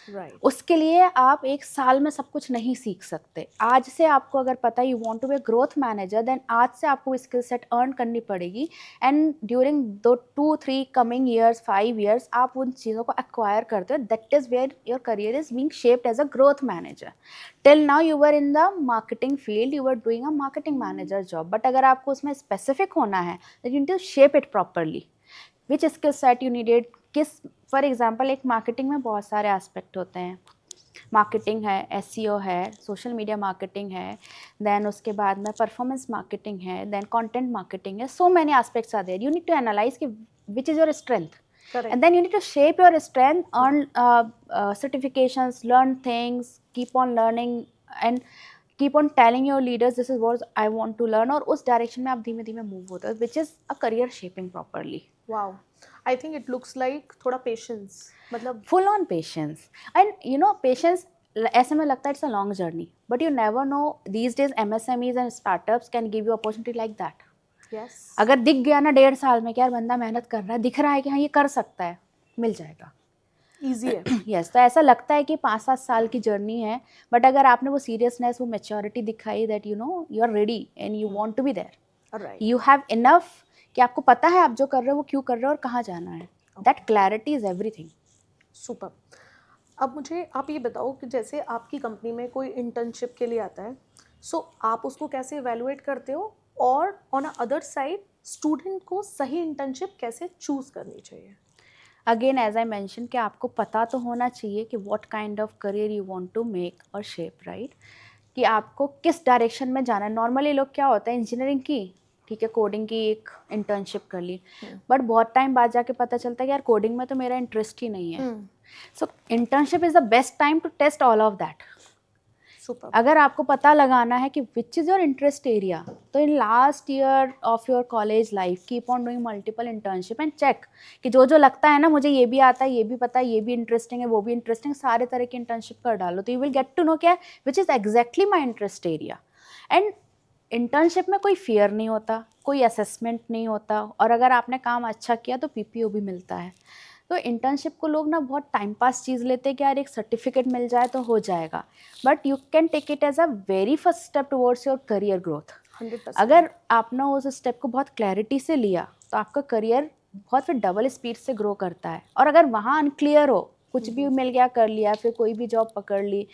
S1: Right.
S2: उसके लिए आप एक साल में सब कुछ नहीं सीख सकते. आज से आपको अगर पता है you want to be growth manager, then आज से आपको स्किल सेट अर्न करनी पड़ेगी. एंड ड्यूरिंग दो 2-3 कमिंग ईयर्स, 5 ईयर्स, आप उन चीज़ों को एक्वायर करते हो. That is where your career is being shaped as a growth manager. Till now you were in the marketing field, you were doing a marketing manager job. But अगर आपको उसमें specific होना है, then you need to shape it properly. Which skill set you needed, किस, for example एक marketing में बहुत सारे एस्पेक्ट होते हैं. मार्केटिंग है, एसईओ है, सोशल मीडिया मार्केटिंग है, देन उसके बाद में परफॉर्मेंस मार्केटिंग है, देन कंटेंट मार्केटिंग है. So many aspects are there. You need to analyse कि which is your strength.
S1: Correct.
S2: And then you need to shape your strength, earn certifications, learn things, keep on learning and keep on telling your leaders this is what I want to learn. और उस direction में आप धीमे धीमे move होते हो, which is a career shaping properly.
S1: Wow. I think it looks like थोड़ा patience. मतलब
S2: Full on patience. And you know, patience, ऐसे में लगता है it's a long journey, but you never know, these days MSMEs and startups can give you opportunity like that.
S1: yes.
S2: अगर दिख गया ना 1.5 साल में कि यार बंदा मेहनत कर रहा है, दिख रहा है कि हाँ ये कर सकता है, मिल जाएगा.
S1: Easy है.
S2: यस, तो ऐसा लगता है कि 5-7 साल की जर्नी है, बट अगर आपने वो सीरियसनेस, वो मैच्योरिटी दिखाई, that you know you are ready and you want to be there,
S1: Alright.
S2: You have enough कि आपको पता है आप जो कर रहे हो वो क्यों कर रहे हो और कहाँ जाना है. That clarity is everything.
S1: Super. अब मुझे आप ये बताओ कि जैसे आपकी कंपनी में कोई इंटर्नशिप के लिए आता है, सो आप उसको कैसे इवेलुएट करते हो, और on a other side student को सही इंटर्नशिप कैसे चूज करनी चाहिए?
S2: अगेन एज आई मैंशन कि आपको पता तो होना चाहिए कि what kind of career you want to make और शेप, राइट, कि आपको किस डायरेक्शन में जाना है. नॉर्मली लोग क्या होता है, इंजीनियरिंग की, ठीक है, कोडिंग की एक इंटर्नशिप कर ली, बट बहुत टाइम बाद जाके पता चलता है कि यार कोडिंग में तो मेरा इंटरेस्ट ही नहीं है. So internship is the best time to test all of that.
S1: Super.
S2: अगर आपको पता लगाना है कि which is your interest area, तो in last year of your college life keep on doing multiple internship and check कि जो जो लगता है ना मुझे ये भी आता है, ये भी पता है, ये भी इंटरेस्टिंग है, वो भी इंटरेस्टिंग, सारे तरह की इंटर्नशिप कर डालो, तो you will get to know क्या है which is exactly my interest area. And internship में कोई फियर नहीं होता, कोई असेसमेंट नहीं होता, और अगर आपने काम अच्छा किया तो पीपीओ भी मिलता है. तो इंटर्नशिप को लोग ना बहुत टाइम पास चीज़ लेते हैं कि यार एक सर्टिफिकेट मिल जाए तो हो जाएगा, but you can take it as a very first step towards your career growth.
S1: 100%.
S2: अगर आपने उस स्टेप को बहुत क्लैरिटी से लिया तो आपका करियर बहुत फिर डबल स्पीड से ग्रो करता है. और अगर वहाँ अनक्लियर हो, कुछ भी मिल गया कर लिया, फिर कोई भी जॉब पकड़ ली,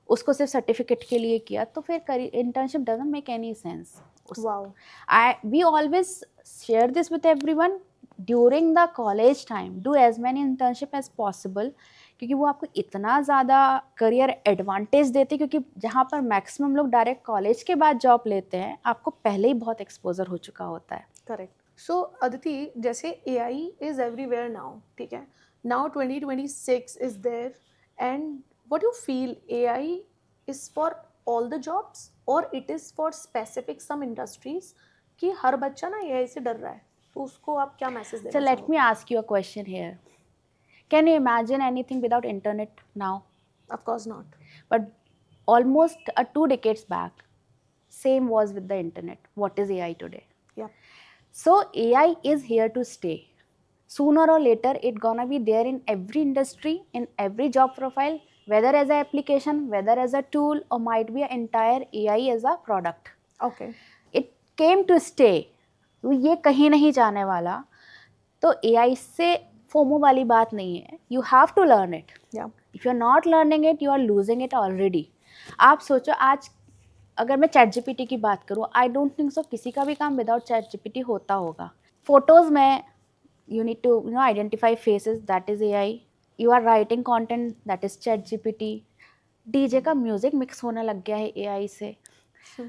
S2: उसको सिर्फ सर्टिफिकेट के लिए किया, तो फिर internship doesn't make any sense.
S1: Wow.
S2: We always share this with everyone during the college time. Do as many internship as possible, क्योंकि वो आपको इतना ज़्यादा करियर एडवांटेज देते हैं, क्योंकि जहाँ पर मैक्सिमम लोग डायरेक्ट कॉलेज के बाद जॉब लेते हैं, आपको पहले ही बहुत एक्सपोजर हो चुका होता है.
S1: करेक्ट. सो अदिति, जैसे एआई इज एवरीवेयर नाउ, ठीक है, now 2026 is there, and what you feel AI is for all the jobs और it is for specific some industries, कि हर बच्चा ना एआई से डर रहा है, तो उसको आप क्या मैसेज देना
S2: So let me ask you a question here. Can you imagine anything without internet now?
S1: Of course not.
S2: But almost 2 decades back, same was with the internet. What is AI today?
S1: या.
S2: So AI is here to stay. Sooner or later, it gonna be there in every industry, in every job profile, whether as an application, whether as a tool, or might be an entire AI as a product.
S1: Okay.
S2: It came to stay. तो ये कहीं नहीं जाने वाला. तो AI से FOMO वाली बात नहीं है. You have to learn it.
S1: या.
S2: If you're not learning it, you are losing it already. आप सोचो, आज अगर मैं चैट जीपीटी की बात करूँ, आई डोंट थिंक सो किसी का भी काम विदाउट चैट जीपीटी होता होगा. फोटोज़ में you need to identify faces, that is AI. You are writing content, that is chat GPT. DJ का म्यूजिक मिक्स होने लग गया है AI से.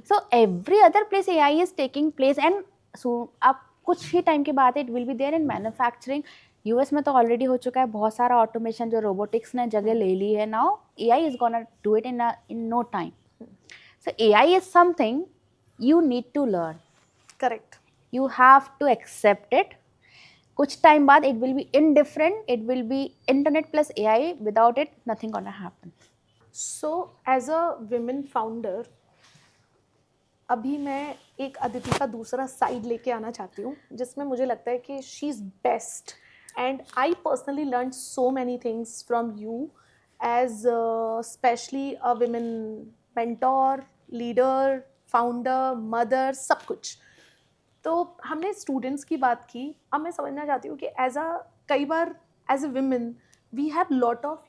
S2: So every other place AI is taking place, and so अब कुछ ही time के बाद it will be there in manufacturing. US में तो ऑलरेडी हो चुका है बहुत सारा ऑटोमेशन, जो रोबोटिक्स ने जगह ले ली है. Now AI is gonna do it in no time. So AI is something you need to learn.
S1: Correct.
S2: You have to accept it. कुछ टाइम बाद it will be indifferent. It will be internet plus AI. Without it, nothing gonna happen.
S1: So as a women founder, अभी मैं एक अदिति का दूसरा side लेके आना चाहती हूँ, जिसमें मुझे लगता है कि she is best, and I personally learn so many things from you as specially a women mentor, leader, founder, mother, सब कुछ. तो हमने स्टूडेंट्स की बात की, अब मैं समझना चाहती हूँ कि कई बार as a women we have lot of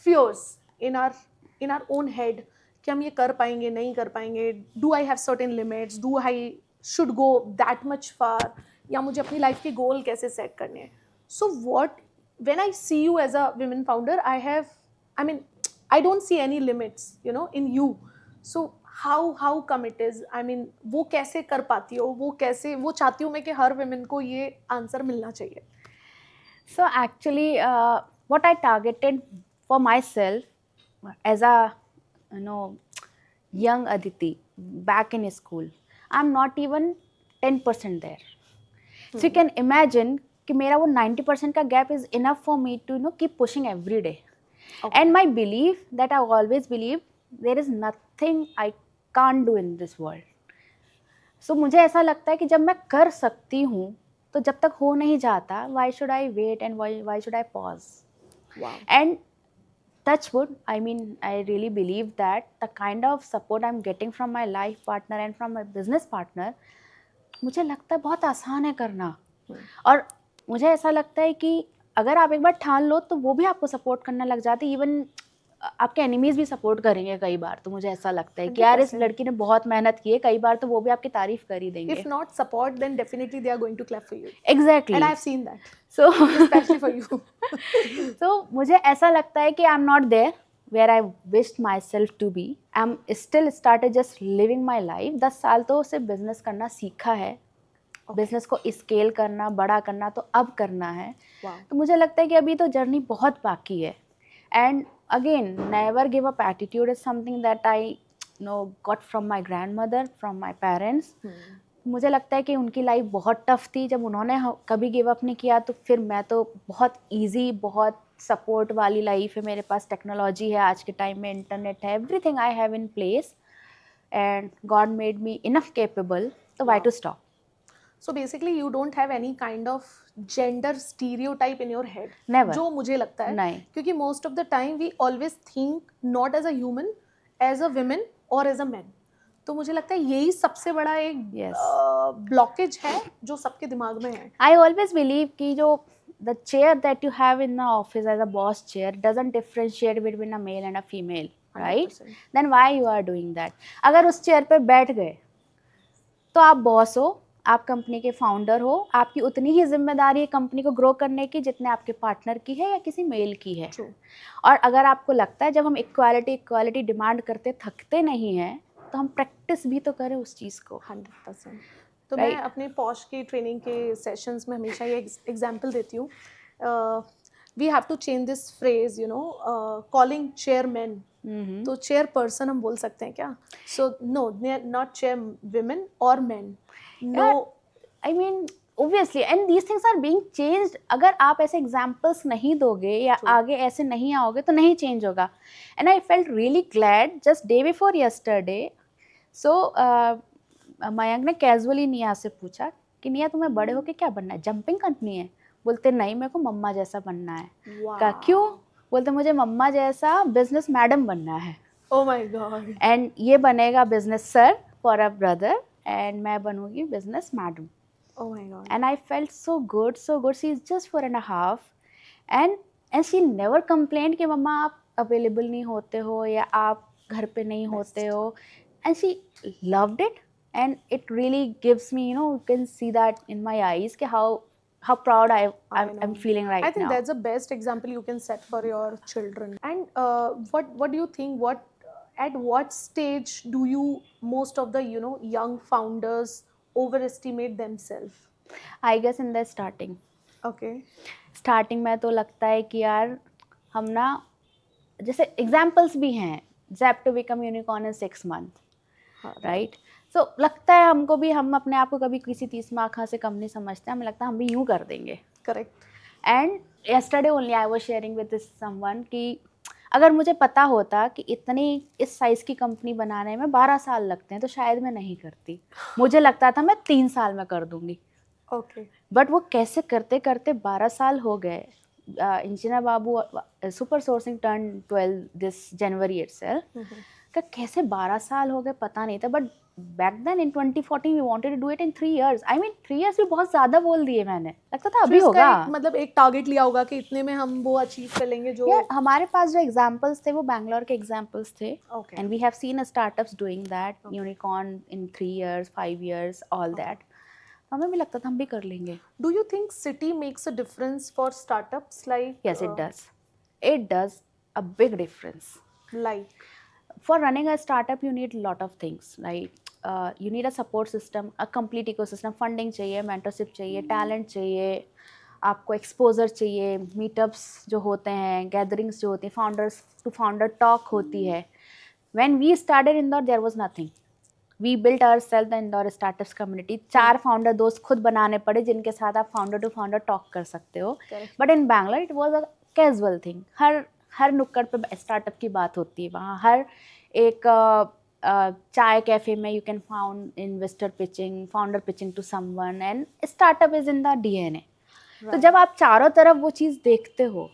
S1: fears in our own head कि हम ये कर पाएंगे नहीं कर पाएंगे, do I have certain limits, do I should go that much फार, या मुझे अपनी लाइफ के गोल कैसे सेट करने हैं. So what when I see you as a women founder, I don't see any limits in you. So how come it is, वो कैसे कर पाती हो, वो चाहती हूँ मैं कि हर विमेन को ये आंसर मिलना चाहिए.
S2: So actually, what I targeted for myself as a young Aditi back in school, I'm not even 10% there. So you can imagine कि मेरा वो 90% का gap is enough for me to keep pushing every day.
S1: Okay.
S2: And my belief that I always believe there is nothing I can't do in this world. So मुझे ऐसा लगता है कि जब मैं कर सकती हूँ तो जब तक हो नहीं जाता, why should I wait and why should I pause?
S1: Wow.
S2: And touch wood, I really believe that the kind of support I'm getting from my life partner and from my business partner, मुझे लगता है बहुत आसान है करना. और मुझे ऐसा लगता है कि अगर आप एक बार ठान लो तो वो भी आपको सपोर्ट करने लग जाते हैं, इवन आपके एनिमीज भी सपोर्ट करेंगे कई बार। तो मुझे ऐसा लगता है कि यार इस
S1: 100%.
S2: लड़की ने बहुत मेहनत की है, कई बार तो वो भी आपकी तारीफ कर ही
S1: If
S2: देंगे।
S1: not support, then definitely they are going to clap for you.
S2: Exactly.
S1: And I've seen that,
S2: so
S1: especially for you.
S2: So मुझे ऐसा लगता है कि I am not there where I wished myself to be, I am still started just living my life. 10 साल तो सिर्फ business करना सीखा है, बिजनेस को स्केल करना, बड़ा करना तो अब करना है।
S1: Wow.
S2: तो मुझे लगता है कि अभी तो जर्नी बहुत बाकी है। And again, never give up attitude is something that I know got from my grand mother, from my parents. मुझे लगता है कि उनकी लाइफ बहुत टफ थी, जब उन्होंने कभी गिव अप नहीं किया तो फिर मैं तो बहुत इजी, बहुत सपोर्ट वाली लाइफ है, मेरे पास टेक्नोलॉजी है आज के टाइम में, इंटरनेट है, everything I have in place and God made me enough capable, तो why to stop.
S1: So basically you don't have any kind of gender stereotype in your head.
S2: Never.
S1: जो मुझे लगता है,
S2: नहीं।
S1: क्योंकि most of the time we always think not as a human, as a woman or as a man. तो मुझे लगता है यही सबसे बड़ा एक
S2: Yes.
S1: ब्लॉकेज है जो सबके दिमाग में है.
S2: I always believe कि जो the chair that you have in the office as a boss chair doesn't differentiate between a male and a female, right?
S1: 100%.
S2: Then why you are doing that? अगर उस चेयर पे बैठ गए तो आप boss हो, आप कंपनी के फाउंडर हो, आपकी उतनी ही जिम्मेदारी है कंपनी को ग्रो करने की जितने आपके पार्टनर की है या किसी मेल की है।
S1: True.
S2: और अगर आपको लगता है जब हम इक्वालिटी डिमांड करते थकते नहीं हैं तो हम प्रैक्टिस भी तो करें उस चीज़ को।
S1: 100%. तो
S2: Right.
S1: मैं अपने पॉश की ट्रेनिंग के सेशंस में हमेशा ये एग्जांपल देती हूँ. We have to change this phrase, you know, calling chairman. तो चेयर पर्सन हम बोल सकते हैं क्या? So no, not chair women और man. No,
S2: I mean obviously and these things are being changed। अगर आप ऐसे एग्जाम्पल्स नहीं दोगे या आगे ऐसे नहीं आओगे तो नहीं चेंज होगा। And I felt really glad just day before yesterday, so Mayank ने कैजुअली निया से पूछा कि निया तुम्हें बड़े होके क्या बनना है, जंपिंग करनी है? बोलते नहीं, मेरे को मम्मा जैसा बनना है। कहा क्यों? बोलते मुझे मम्मा जैसा बिजनेस मैडम बनना है।
S1: Oh my God.
S2: एंड ये बनेगा business sir for a brother and मैं बनूंगी business madam.
S1: Oh my god.
S2: And I felt so good, so good. She is just 4.5 and she never complained कि मम्मा आप available नहीं होते हो या आप घर पे नहीं होते हो, and she loved it and it really gives me, you know, you can see that in my eyes कि how proud I'm feeling right now.
S1: I think that's the best example you can set for your children. And what do you think, at what stage do you most of the, you know, young founders overestimate themselves?
S2: I guess in the starting.
S1: Okay.
S2: Starting में तो लगता है कि यार हम ना, जैसे examples भी हैं, Zepto become unicorn in 6 months, right? So लगता है हमको भी, हम अपने आप को कभी किसी 30 आँखा से कम नहीं समझते, हमें लगता है हम भी यूँ कर देंगे।
S1: Correct.
S2: And yesterday only I was sharing with this someone कि अगर मुझे पता होता कि इतनी इस साइज़ की कंपनी बनाने में 12 साल लगते हैं तो शायद मैं नहीं करती। मुझे लगता था मैं 3 साल में कर दूंगी।
S1: Okay.
S2: बट वो कैसे करते करते 12 साल हो गए। Engineer Babu super sourcing turn 12 this January itself, का कैसे 12 साल हो गए पता नहीं था। But back then in 2014 we wanted to do it in 3 years। I mean 3 years भी बहुत ज़्यादा बोल दिए मैंने, लगता था अभी होगा।
S1: मतलब एक टारगेट लिया होगा कि इतने में हम वो अचीव कर लेंगे जो।
S2: यार हमारे पास जो एग्जांपल्स थे वो बैंगलोर के एग्जांपल्स थे,
S1: Okay.
S2: And we have seen startups doing that, unicorn in 3 years 5 years all that. हमें भी लगता था हम भी कर लेंगे।
S1: Do you think city makes a difference for startups? Like
S2: Yes, it does. It does a big difference.
S1: Like
S2: For running a startup, you need a lot of things. Like you need a support system, a complete ecosystem. Funding चाहिए, mentorship चाहिए, talent चाहिए, आपको exposure चाहिए, meetups जो होते हैं, gatherings जो होती हैं, founders to founder talk होती है। When we started Indore, there was nothing. We built ourselves the Indore startups community. 4 founder दोस्त खुद बनाने पड़े जिनके साथ आप founder to founder talk कर सकते हो।
S1: Correct.
S2: But in Bangalore, it was a casual thing. हर नुक्कड़ पे स्टार्टअप की बात होती है वहाँ। हर एक चाय कैफे में you can found investor pitching, founder pitching to someone, and startup is in the DNA। तो जब आप चारों तरफ वो चीज़ देखते हो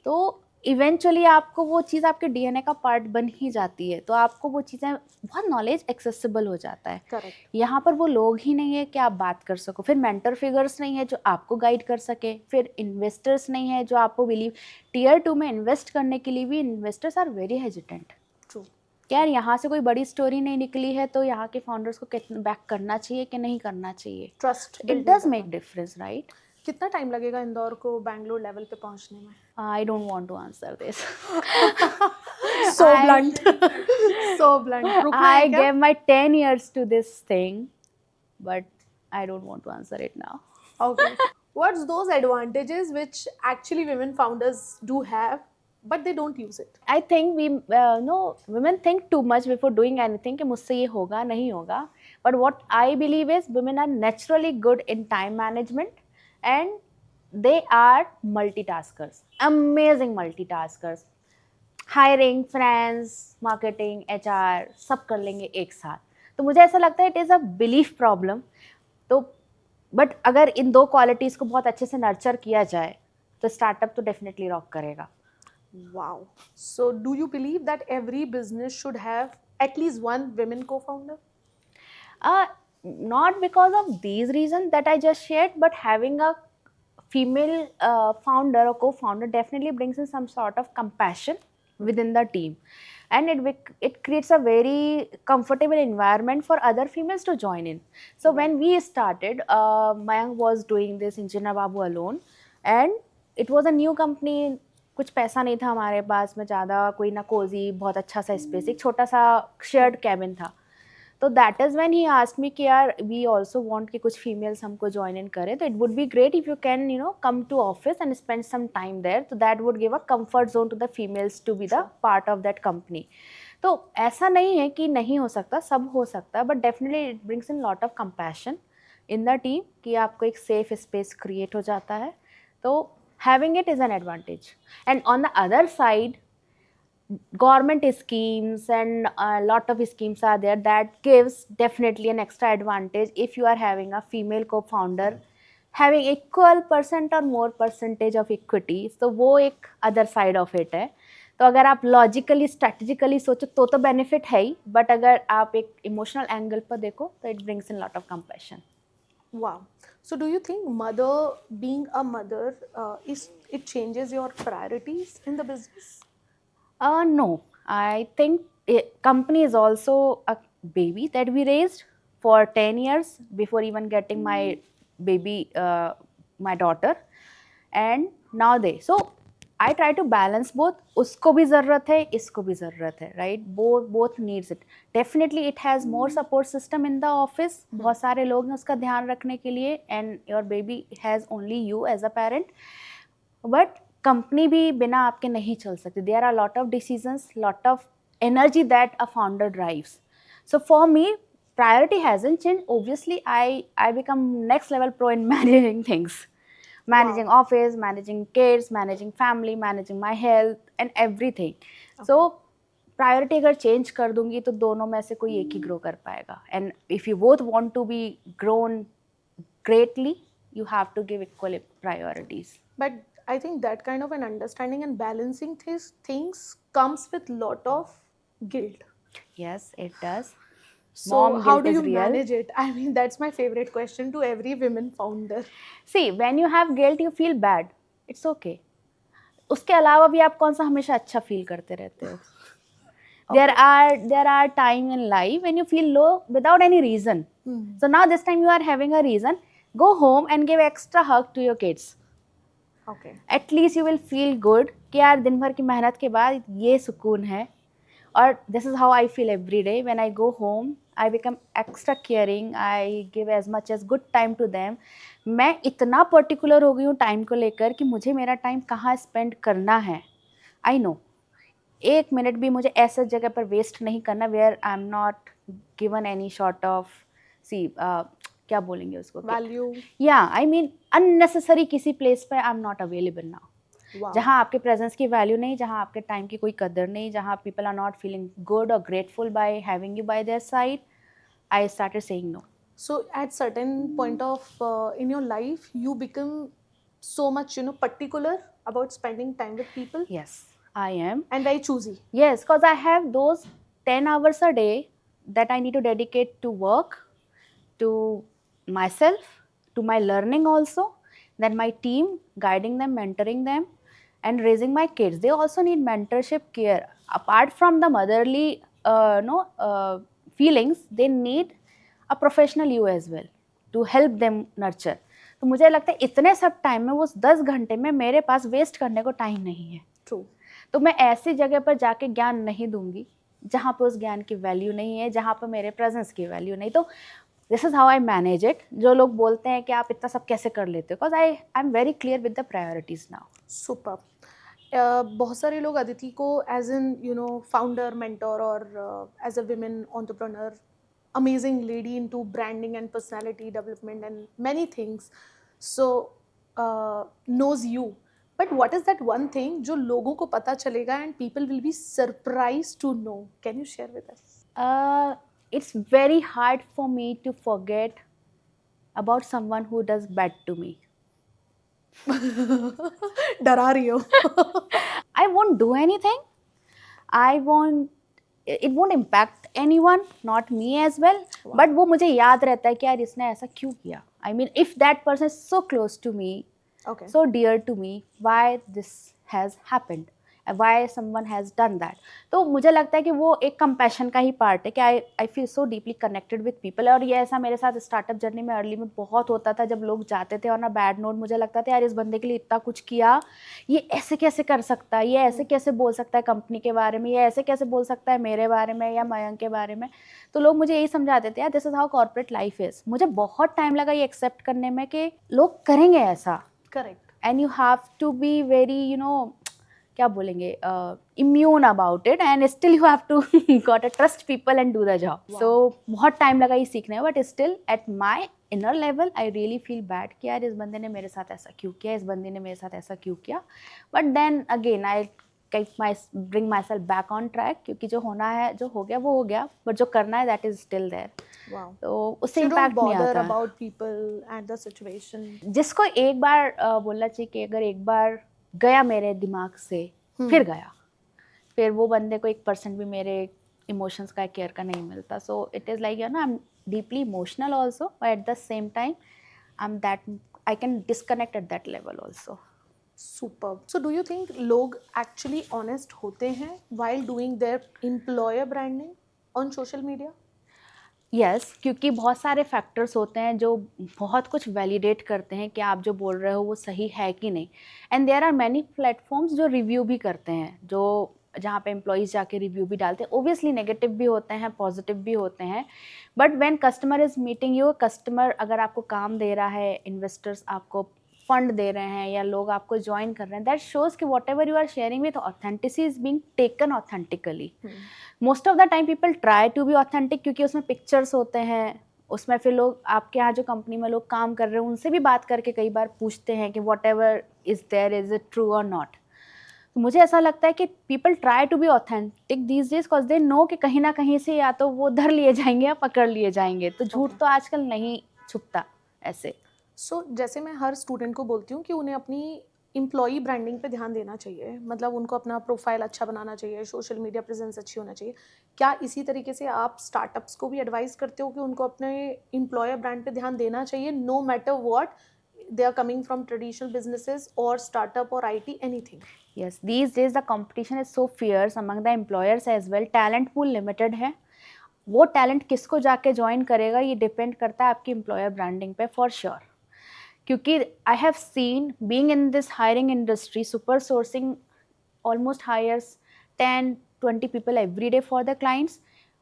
S2: तो इवेंचुअली आपको वो चीज़ आपके डीएनए का पार्ट बन ही जाती है, तो आपको वो चीज़ें बहुत नॉलेज एक्सेसिबल हो जाता है।
S1: करेक्ट।
S2: यहाँ पर वो लोग ही नहीं है कि आप बात कर सको, फिर मेंटर फिगर्स नहीं है जो आपको गाइड कर सके, फिर इन्वेस्टर्स नहीं है जो आपको बिलीव, टियर 2 में इन्वेस्ट करने के लिए भी investors are very hesitant.
S1: True.
S2: यार यहाँ से कोई बड़ी स्टोरी नहीं निकली है तो यहाँ के फाउंडर्स को कितना बैक करना चाहिए कि नहीं करना चाहिए,
S1: trust
S2: it does make difference, right?
S1: कितना टाइम लगेगा इंदौर को बैंगलोर लेवल पे पहुंचने में?
S2: I don't want to answer this.
S1: So
S2: I-
S1: blunt. So blunt. रुकना है
S2: I
S1: क्या?
S2: gave my 10 years to this thing, but I don't want to answer it now.
S1: Okay. What's those advantages which actually women founders do have, but they don't use it?
S2: I think we no, women think too much before doing anything कि मुझसे ये होगा नहीं होगा, but what I believe is women are naturally good in time management and they are multitaskers, amazing multitaskers. Hiring, finance, marketing, HR सब कर लेंगे एक साथ। तो मुझे ऐसा लगता है it is a belief problem. तो बट अगर इन दो क्वालिटीज़ को बहुत अच्छे से नर्चर किया जाए तो स्टार्टअप तो डेफिनेटली रॉक करेगा।
S1: Wow. So, do you believe that every business should have at least one women co-founder?
S2: Not because of these reasons that I just shared, but having a female founder or co-founder definitely brings in some sort of compassion within the team, and it creates a very comfortable environment for other females to join in. So when we started, Mayank was doing this Engineer Babu alone, and it was a new company. कुछ पैसा नहीं था हमारे पास में ज़्यादा, कोई ना Cozi, बहुत अच्छा सा स्पेस, एक छोटा सा शेयर्ड कैबिन था। तो that is when he asked me कि यार वी ऑल्सो वांट कि कुछ फीमेल्स हमको ज्वाइन इन करें, तो it would be great if you can you know come to office and spend some time there, तो that would give a comfort zone to the females to be the part of that company. तो ऐसा नहीं है कि नहीं हो सकता, सब हो सकता है, but definitely it brings in lot of compassion in the team कि आपको एक सेफ स्पेस क्रिएट हो जाता है। तो having it is an advantage. And on the other side, government schemes and a lot of schemes are there that gives definitely an extra advantage if you are having a female co-founder having equal percent or more percentage of equity, so वो एक other side of it है। तो अगर आप logically strategically सोचो तो benefit है ही, but अगर आप एक emotional angle पर देखो तो it brings in lot of compassion.
S1: Wow. So, do you think being a mother, it changes your priorities in the business?
S2: No, I think company is also a baby that we raised for 10 years before even getting my baby, my daughter, and now they. So I try to balance both. उसको भी ज़रूरत है, इसको भी ज़रूरत है, right? Both needs it. Definitely it has more support system in the office. बहुत सारे लोग हैं उसका ध्यान रखने के लिए, and your baby has only you as a parent. But company भी बिना आपके नहीं चल सकती. There are lot of decisions, lot of energy that a founder drives. So for me, priority hasn't changed. Obviously, I become next level pro in managing things. Managing office, managing kids, managing family, managing my health and everything. So priority अगर change कर दूंगी तो दोनों में से कोई एक ही grow कर पाएगा. And if you both want to be grown greatly, you have to give equal priorities.
S1: But I think that kind of an understanding and balancing things comes with lot of guilt.
S2: Yes, it does.
S1: So,
S2: Mom
S1: how
S2: guilt
S1: do
S2: is
S1: you
S2: real.
S1: manage it? I mean, that's my favorite question to every women founder.
S2: See, when you have guilt, you feel bad. It's okay. उसके अलावा भी आप कौन सा हमेशा अच्छा feel करते रहते हो? There are time in life when you feel low without any reason. So now this time you are having a reason. Go home and give extra hug to your kids.
S1: Okay.
S2: At least you will feel good कि यार दिन भर की मेहनत के बाद ये सुकून है. और this is how I feel every day. When I go home, I become extra caring. I give as much as good time to them. मैं इतना पर्टिकुलर हो गई हूँ टाइम को लेकर कि मुझे मेरा टाइम कहाँ स्पेंड करना है. I know. एक मिनट भी मुझे ऐसे जगह पर वेस्ट नहीं करना where I'm not given any sort of क्या बोलेंगे उसको?
S1: Value.
S2: Yeah, I mean unnecessary किसी प्लेस पे I'm not available now.
S1: Wow.
S2: जहाँ आपके प्रेजेंस की वैल्यू नहीं, जहाँ आपके टाइम की कोई कदर नहीं, जहाँ people are not feeling good और grateful by having you by their side, I started saying no.
S1: So, at certain point of in your life, you become so much, particular about spending time with people.
S2: Yes. I am.
S1: and very choosy.
S2: Yes, because I have those 10 hours a day that I need to dedicate to work, to myself, to my learning also, then my team, guiding them, mentoring them, and raising my kids. They also need mentorship, care. Apart from the motherly no feelings, they need a professional you as well to help them nurture. तो मुझे लगता है इतने सब time में, वो 10 घंटे में मेरे पास वेस्ट करने को टाइम नहीं है.
S1: True.
S2: तो मैं ऐसी जगह पर जाके ज्ञान नहीं दूंगी जहाँ पर उस ज्ञान की वैल्यू नहीं है, जहाँ पर मेरे प्रेजेंस की वैल्यू नहीं. तो this is how I manage it. जो लोग बोलते हैं कि आप इतना सब कैसे कर लेते हो, because I am very clear with the priorities now.
S1: Superb. बहुत सारे लोग अदिति को एज इन फाउंडर, मेंटोर और as a women entrepreneur, amazing lady into branding and personality development and many things, so knows you. But what is that one thing जो लोगों को पता चलेगा and people will be surprised to know? Can you share with us?
S2: It's very hard for me to forget about someone who does bad to me.
S1: डरा रही हो.
S2: I won't do anything. It won't impact anyone, not me as well.
S1: Wow.
S2: But वो मुझे याद रहता है कि यार इसने ऐसा क्यों किया. I mean, if that person is so close to me,
S1: Okay.
S2: so dear to me, why this has happened, and why someone has done that. तो मुझे लगता है कि वो एक compassion का ही part है कि I feel so deeply connected with people. और ये ऐसा मेरे साथ स्टार्टअप जर्नी में अर्ली में बहुत होता था. जब लोग जाते थे और ना बैड नोट, मुझे लगता था यार इस बंदे के लिए इतना कुछ किया, ये ऐसे कैसे कर सकता है, ये ऐसे कैसे बोल सकता है कंपनी के बारे में, ये ऐसे कैसे बोल सकता है मेरे बारे में या मयंक के बारे में. तो लोग मुझे यही समझाते थे यार this is how corporate life is. मुझे बहुत टाइम लगा ये एक्सेप्ट करने में कि लोग करेंगे ऐसा.
S1: Correct.
S2: And you have to be very, क्या बोलेंगे, immune about it, and still you have to gotta trust people and do the job.
S1: Wow.
S2: So बहुत टाइम लगा ये सीखने में, but still at my inner level I really feel bad कि यार इस बंदे ने मेरे साथ ऐसा क्यों किया, इस बंदे ने मेरे साथ ऐसा क्यों किया. But then again I bring myself back on track, क्योंकि जो होना है, जो हो गया वो हो गया, but जो करना है that is still there.
S1: Wow.
S2: तो उससे
S1: You don't
S2: impact नहीं
S1: bother
S2: आता.
S1: about people and the situation.
S2: जिसको एक बार बोलना चाहिए कि अगर एक बार गया मेरे दिमाग से, फिर गया, फिर वो बंदे को 1% भी मेरे इमोशंस का, केयर का नहीं मिलता. सो it is like I am deeply emotional also, but at the same time I can disconnect at that level also.
S1: Superb. So do you think लोग actually honest होते हैं while doing their employer branding on social media?
S2: Yes, क्योंकि बहुत सारे factors होते हैं जो बहुत कुछ वैलिडेट करते हैं कि आप जो बोल रहे हो वो सही है कि नहीं. And there are many platforms जो रिव्यू भी करते हैं, जो जहाँ पे एम्प्लॉयज़ जाके रिव्यू भी डालते हैं. ओबियसली नेगेटिव भी होते हैं, पॉजिटिव भी होते हैं, but when customer is meeting you, customer अगर आपको काम दे रहा है, इन्वेस्टर्स आपको फंड दे रहे हैं, या लोग आपको ज्वाइन कर रहे हैं, दैट शोज़ कि whatever you are sharing with authenticity is being taken authentically. Most of the time people try to be authentic, क्योंकि उसमें पिक्चर्स होते हैं, उसमें फिर लोग आपके यहाँ जो कंपनी में लोग काम कर रहे हैं उनसे भी बात करके कई बार पूछते हैं कि whatever is there, is it true और नॉट. तो मुझे ऐसा लगता है कि people try to be authentic these days, because they know कि कहीं ना कहीं से या तो वो धर लिए जाएंगे या पकड़ लिए जाएंगे. तो झूठ तो आजकल नहीं छुपता ऐसे.
S1: सो जैसे मैं हर स्टूडेंट को बोलती हूँ कि उन्हें अपनी एम्प्लॉई ब्रांडिंग पे ध्यान देना चाहिए, मतलब उनको अपना प्रोफाइल अच्छा बनाना चाहिए, सोशल मीडिया प्रेजेंस अच्छी होना चाहिए. क्या इसी तरीके से आप स्टार्टअप्स को भी एडवाइस करते हो कि उनको अपने एम्प्लॉयर ब्रांड पे ध्यान देना चाहिए, no matter what they are coming from traditional businesses or startup or IT, anything?
S2: Yes, these days the competition is so fierce among the employers as well. Talent pool limited है. वो talent किसको जाके join करेगा ये depend करता है आपकी employer branding पे, फॉर श्योर. क्योंकि I have seen being in this hiring industry, super sourcing almost hires 10-20 people every day for the clients.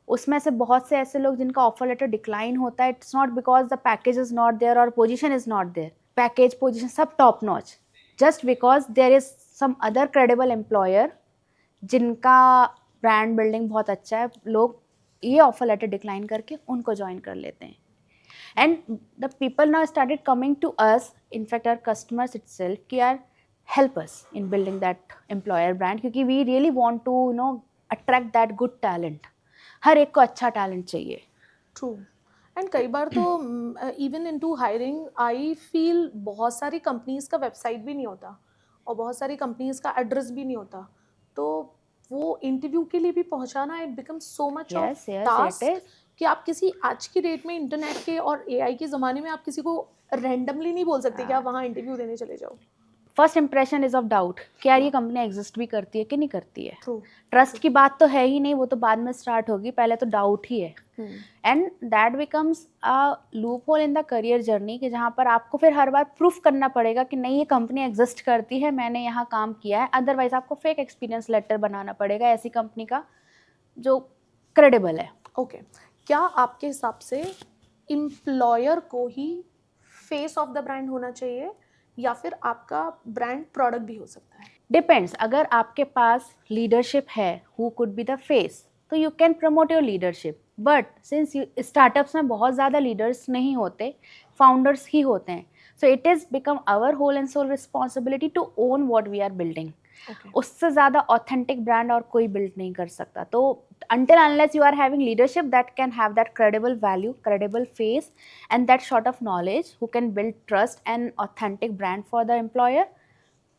S2: उसमें से बहुत से ऐसे लोग जिनका ऑफर लेटर डिक्लाइन होता है. It's not because the package is not there और position is not there. Package, position सब top notch, just because there is some other credible employer जिनका ब्रांड बिल्डिंग बहुत अच्छा है. लोग ये ऑफर लेटर डिक्लाइन करके उनको ज्वाइन कर लेते हैं. And the people now started coming to us, in fact our customers itself, कि यार help us in building that employer brand, क्योंकि we really want to attract that good talent. हर एक को अच्छा talent चाहिए.
S1: True. एंड कई बार तो even into hiring I feel बहुत सारी कंपनीज का वेबसाइट भी नहीं होता और बहुत सारी कंपनीज का एड्रेस भी नहीं होता. तो वो इंटरव्यू के लिए भी पहुंचाना, it become so much of
S2: Yes, yes, it
S1: task
S2: is.
S1: कि आप किसी आज की डेट में इंटरनेट के और एआई के ज़माने में आप किसी को रैंडमली नहीं बोल सकते कि आप वहाँ इंटरव्यू देने चले जाओ.
S2: First impression is of doubt कि यार ये कंपनी एग्जिस्ट भी करती है कि नहीं करती है.
S1: ट्रू.
S2: ट्रस्ट की बात तो है ही नहीं, वो तो बाद में स्टार्ट होगी, पहले तो डाउट ही है. And that becomes a loop hole in the career journey कि जहाँ पर आपको फिर हर बार प्रूफ करना पड़ेगा कि नहीं ये कंपनी एग्जिस्ट करती है, मैंने यहाँ काम किया है. अदरवाइज आपको फेक एक्सपीरियंस लेटर बनाना पड़ेगा ऐसी कंपनी का जो क्रेडिबल है.
S1: ओके. क्या आपके हिसाब से एम्प्लॉयर को ही फेस ऑफ द ब्रांड होना चाहिए या फिर आपका ब्रांड प्रोडक्ट भी हो सकता है?
S2: डिपेंड्स. अगर आपके पास लीडरशिप है who could be the face, तो you can promote your leadership. But since startups में बहुत ज़्यादा लीडर्स नहीं होते, फाउंडर्स ही होते हैं. So it is become our whole and soul responsibility to own what we are building. उससे ज़्यादा ऑथेंटिक ब्रांड और कोई बिल्ड नहीं कर सकता. तो until unless you are having leadership that can have that credible value, credible face and that sort of knowledge who can build trust and authentic brand for the employer,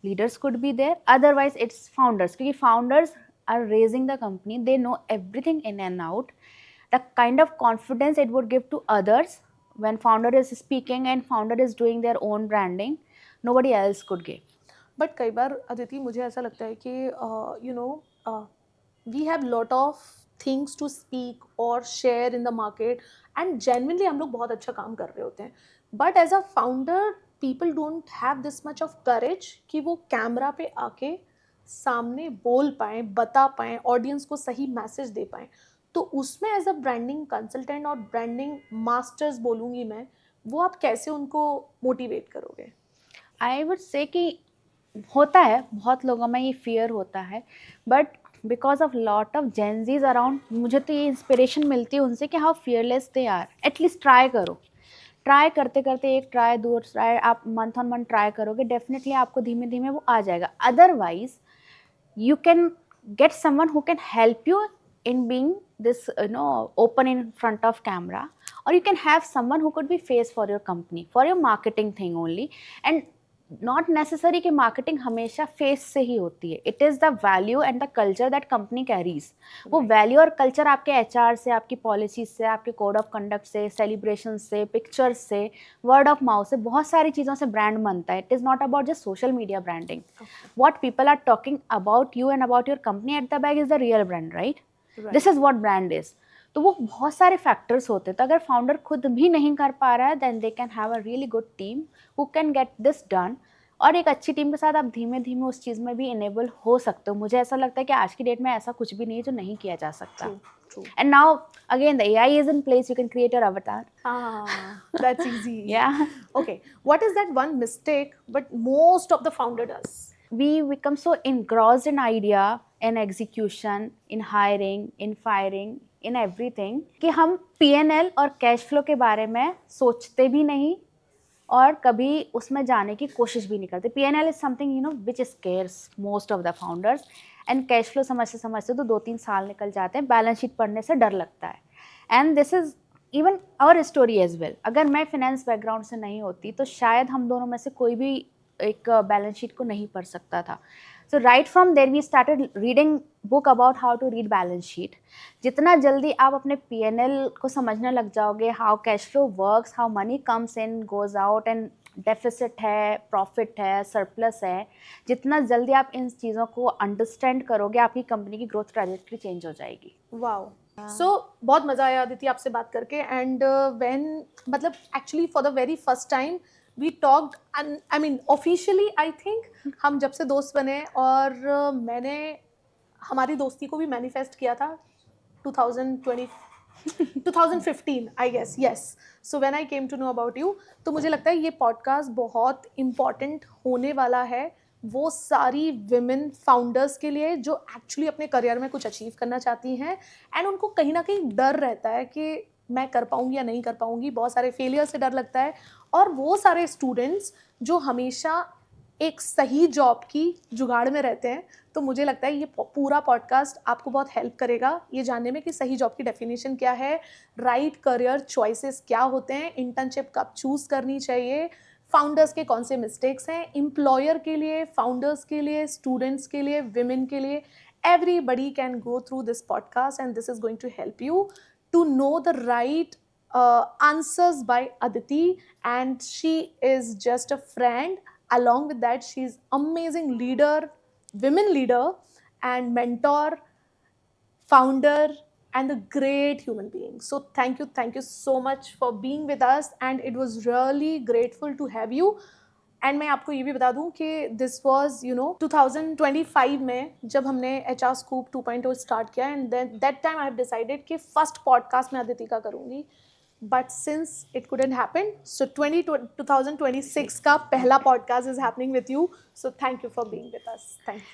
S2: leaders could be there. Otherwise it's founders, because founders are raising the company, they know everything in and out. The kind of confidence it would give to others when founder is speaking and founder is doing their own branding, nobody else could give.
S1: But कई बार अदिति मुझे ऐसा लगता है कि you know we have lot of things to speak और share in the market and genuinely हम लोग बहुत अच्छा काम कर रहे होते हैं, but as a founder people don't have this much of courage कि वो कैमरा पे आके सामने बोल पाएँ, बता पाएँ, ऑडियंस को सही मैसेज दे पाएँ. तो उसमें एज अ ब्रांडिंग कंसल्टेंट और ब्रांडिंग मास्टर्स बोलूँगी मैं, वो आप कैसे उनको मोटिवेट करोगे?
S2: आई वुड से कि होता है, बहुत लोगों में ये फियर होता है, but because of lot of Gen Zs around, मुझे तो ये इंस्पिरेशन मिलती है उनसे कि how fearless they are. At least try करो. ट्राई करते करते एक ट्राई, दो ट्राई, आप मंथ ऑन मंथ ट्राई करोगे, डेफिनेटली आपको धीमे धीमे वो आ जाएगा. Otherwise you can get someone who can help you in being this open in front of camera, or you can have someone who could be face for your company, for your marketing thing only. And not necessary कि marketing हमेशा face से ही होती है. it is the value and the culture that company carries. वो value और culture आपके HR से, आपकी policies से, आपके code of conduct से, celebrations से, pictures से, word of mouth से, बहुत सारी चीज़ों से brand बनता है. it is not about just social media branding. what people are talking about you and about your company at the back is the real brand, right? this is what brand is. तो वो बहुत सारे factors होते हैं. तो अगर founder खुद भी नहीं कर पा रहा है, then they can have a really good team who can get this done. और एक अच्छी टीम के साथ आप धीमे धीमे उस चीज़ में भी इनेबल हो सकते हो. मुझे ऐसा लगता है कि आज की डेट में ऐसा कुछ भी नहीं है जो नहीं किया जा सकता. And now again the AI is in place, you can create your अवतार.
S1: That's easy.
S2: Yeah.
S1: Okay, what is that one mistake but most of the founder does?
S2: We become so engrossed in idea, in execution, in hiring, in firing, in everything कि हम P&L और cash flow के बारे में सोचते भी नहीं और कभी उसमें जाने की कोशिश भी नहीं करते. P&L is something which scares most of the founders, and cash flow समझते समझते तो 2-3 साल निकल जाते हैं. बैलेंस शीट पढ़ने से डर लगता है. And this is even our story as well. अगर मैं फिनेंस बैकग्राउंड से नहीं होती तो शायद हम दोनों में से कोई भी एक बैलेंस शीट को नहीं पढ़ सकता था. So right from there we started reading book about how to read balance sheet. जितना जल्दी आप अपने P&L को समझने लग जाओगे, how cash flow works, how money comes in goes out, and deficit है, प्रॉफिट है, सरप्लस है, जितना जल्दी आप इन चीज़ों को अंडरस्टैंड करोगे, आपकी कंपनी की ग्रोथ ट्रैजेक्टरी चेंज हो जाएगी.
S1: वाओ. सो बहुत मज़ा आया अदिति आपसे बात करके. एंड व्हेन मतलब actually for the very first time we talked, I mean officially I think हम जब से दोस्त बने, और मैंने हमारी दोस्ती को भी मैनिफेस्ट किया था 2015 I guess. Yes. So when I came to know about you, तो मुझे लगता है ये पॉडकास्ट बहुत इम्पॉर्टेंट होने वाला है वो सारी विमेन फाउंडर्स के लिए जो एक्चुअली अपने करियर में कुछ अचीव करना चाहती हैं एंड उनको कहीं ना कहीं डर रहता है कि मैं कर पाऊंगी या नहीं कर पाऊंगी. बहुत सारे फेलियर से डर लगता है. और वो सारे स्टूडेंट्स जो हमेशा एक सही जॉब की जुगाड़ में रहते हैं. तो मुझे लगता है ये पूरा पॉडकास्ट आपको बहुत हेल्प करेगा ये जानने में कि सही जॉब की डेफिनेशन क्या है, राइट करियर चॉइसेस क्या होते हैं, इंटर्नशिप कब चूज़ करनी चाहिए, फाउंडर्स के कौन से मिस्टेक्स हैं, एम्प्लॉयर के लिए, फाउंडर्स के लिए, स्टूडेंट्स के लिए, विमेन के लिए, everybody can go through this podcast, and this is going to help you to know the right answers by Aditi. And she is just a friend. Along with that, she's amazing leader, women leader, and mentor, founder, and a great human being. So thank you so much for being with us, and it was really grateful to have you. And मैं आपको ये भी बता दूं कि this was 2025 में जब हमने HR Scoop 2.0 स्टार्ट किया, and that time I have decided कि फर्स्ट पॉडकास्ट मैं अदिति का करूंगी, but since it couldn't happen, so 2026 का पहला podcast is happening with you. So thank you for being with us. Thank you.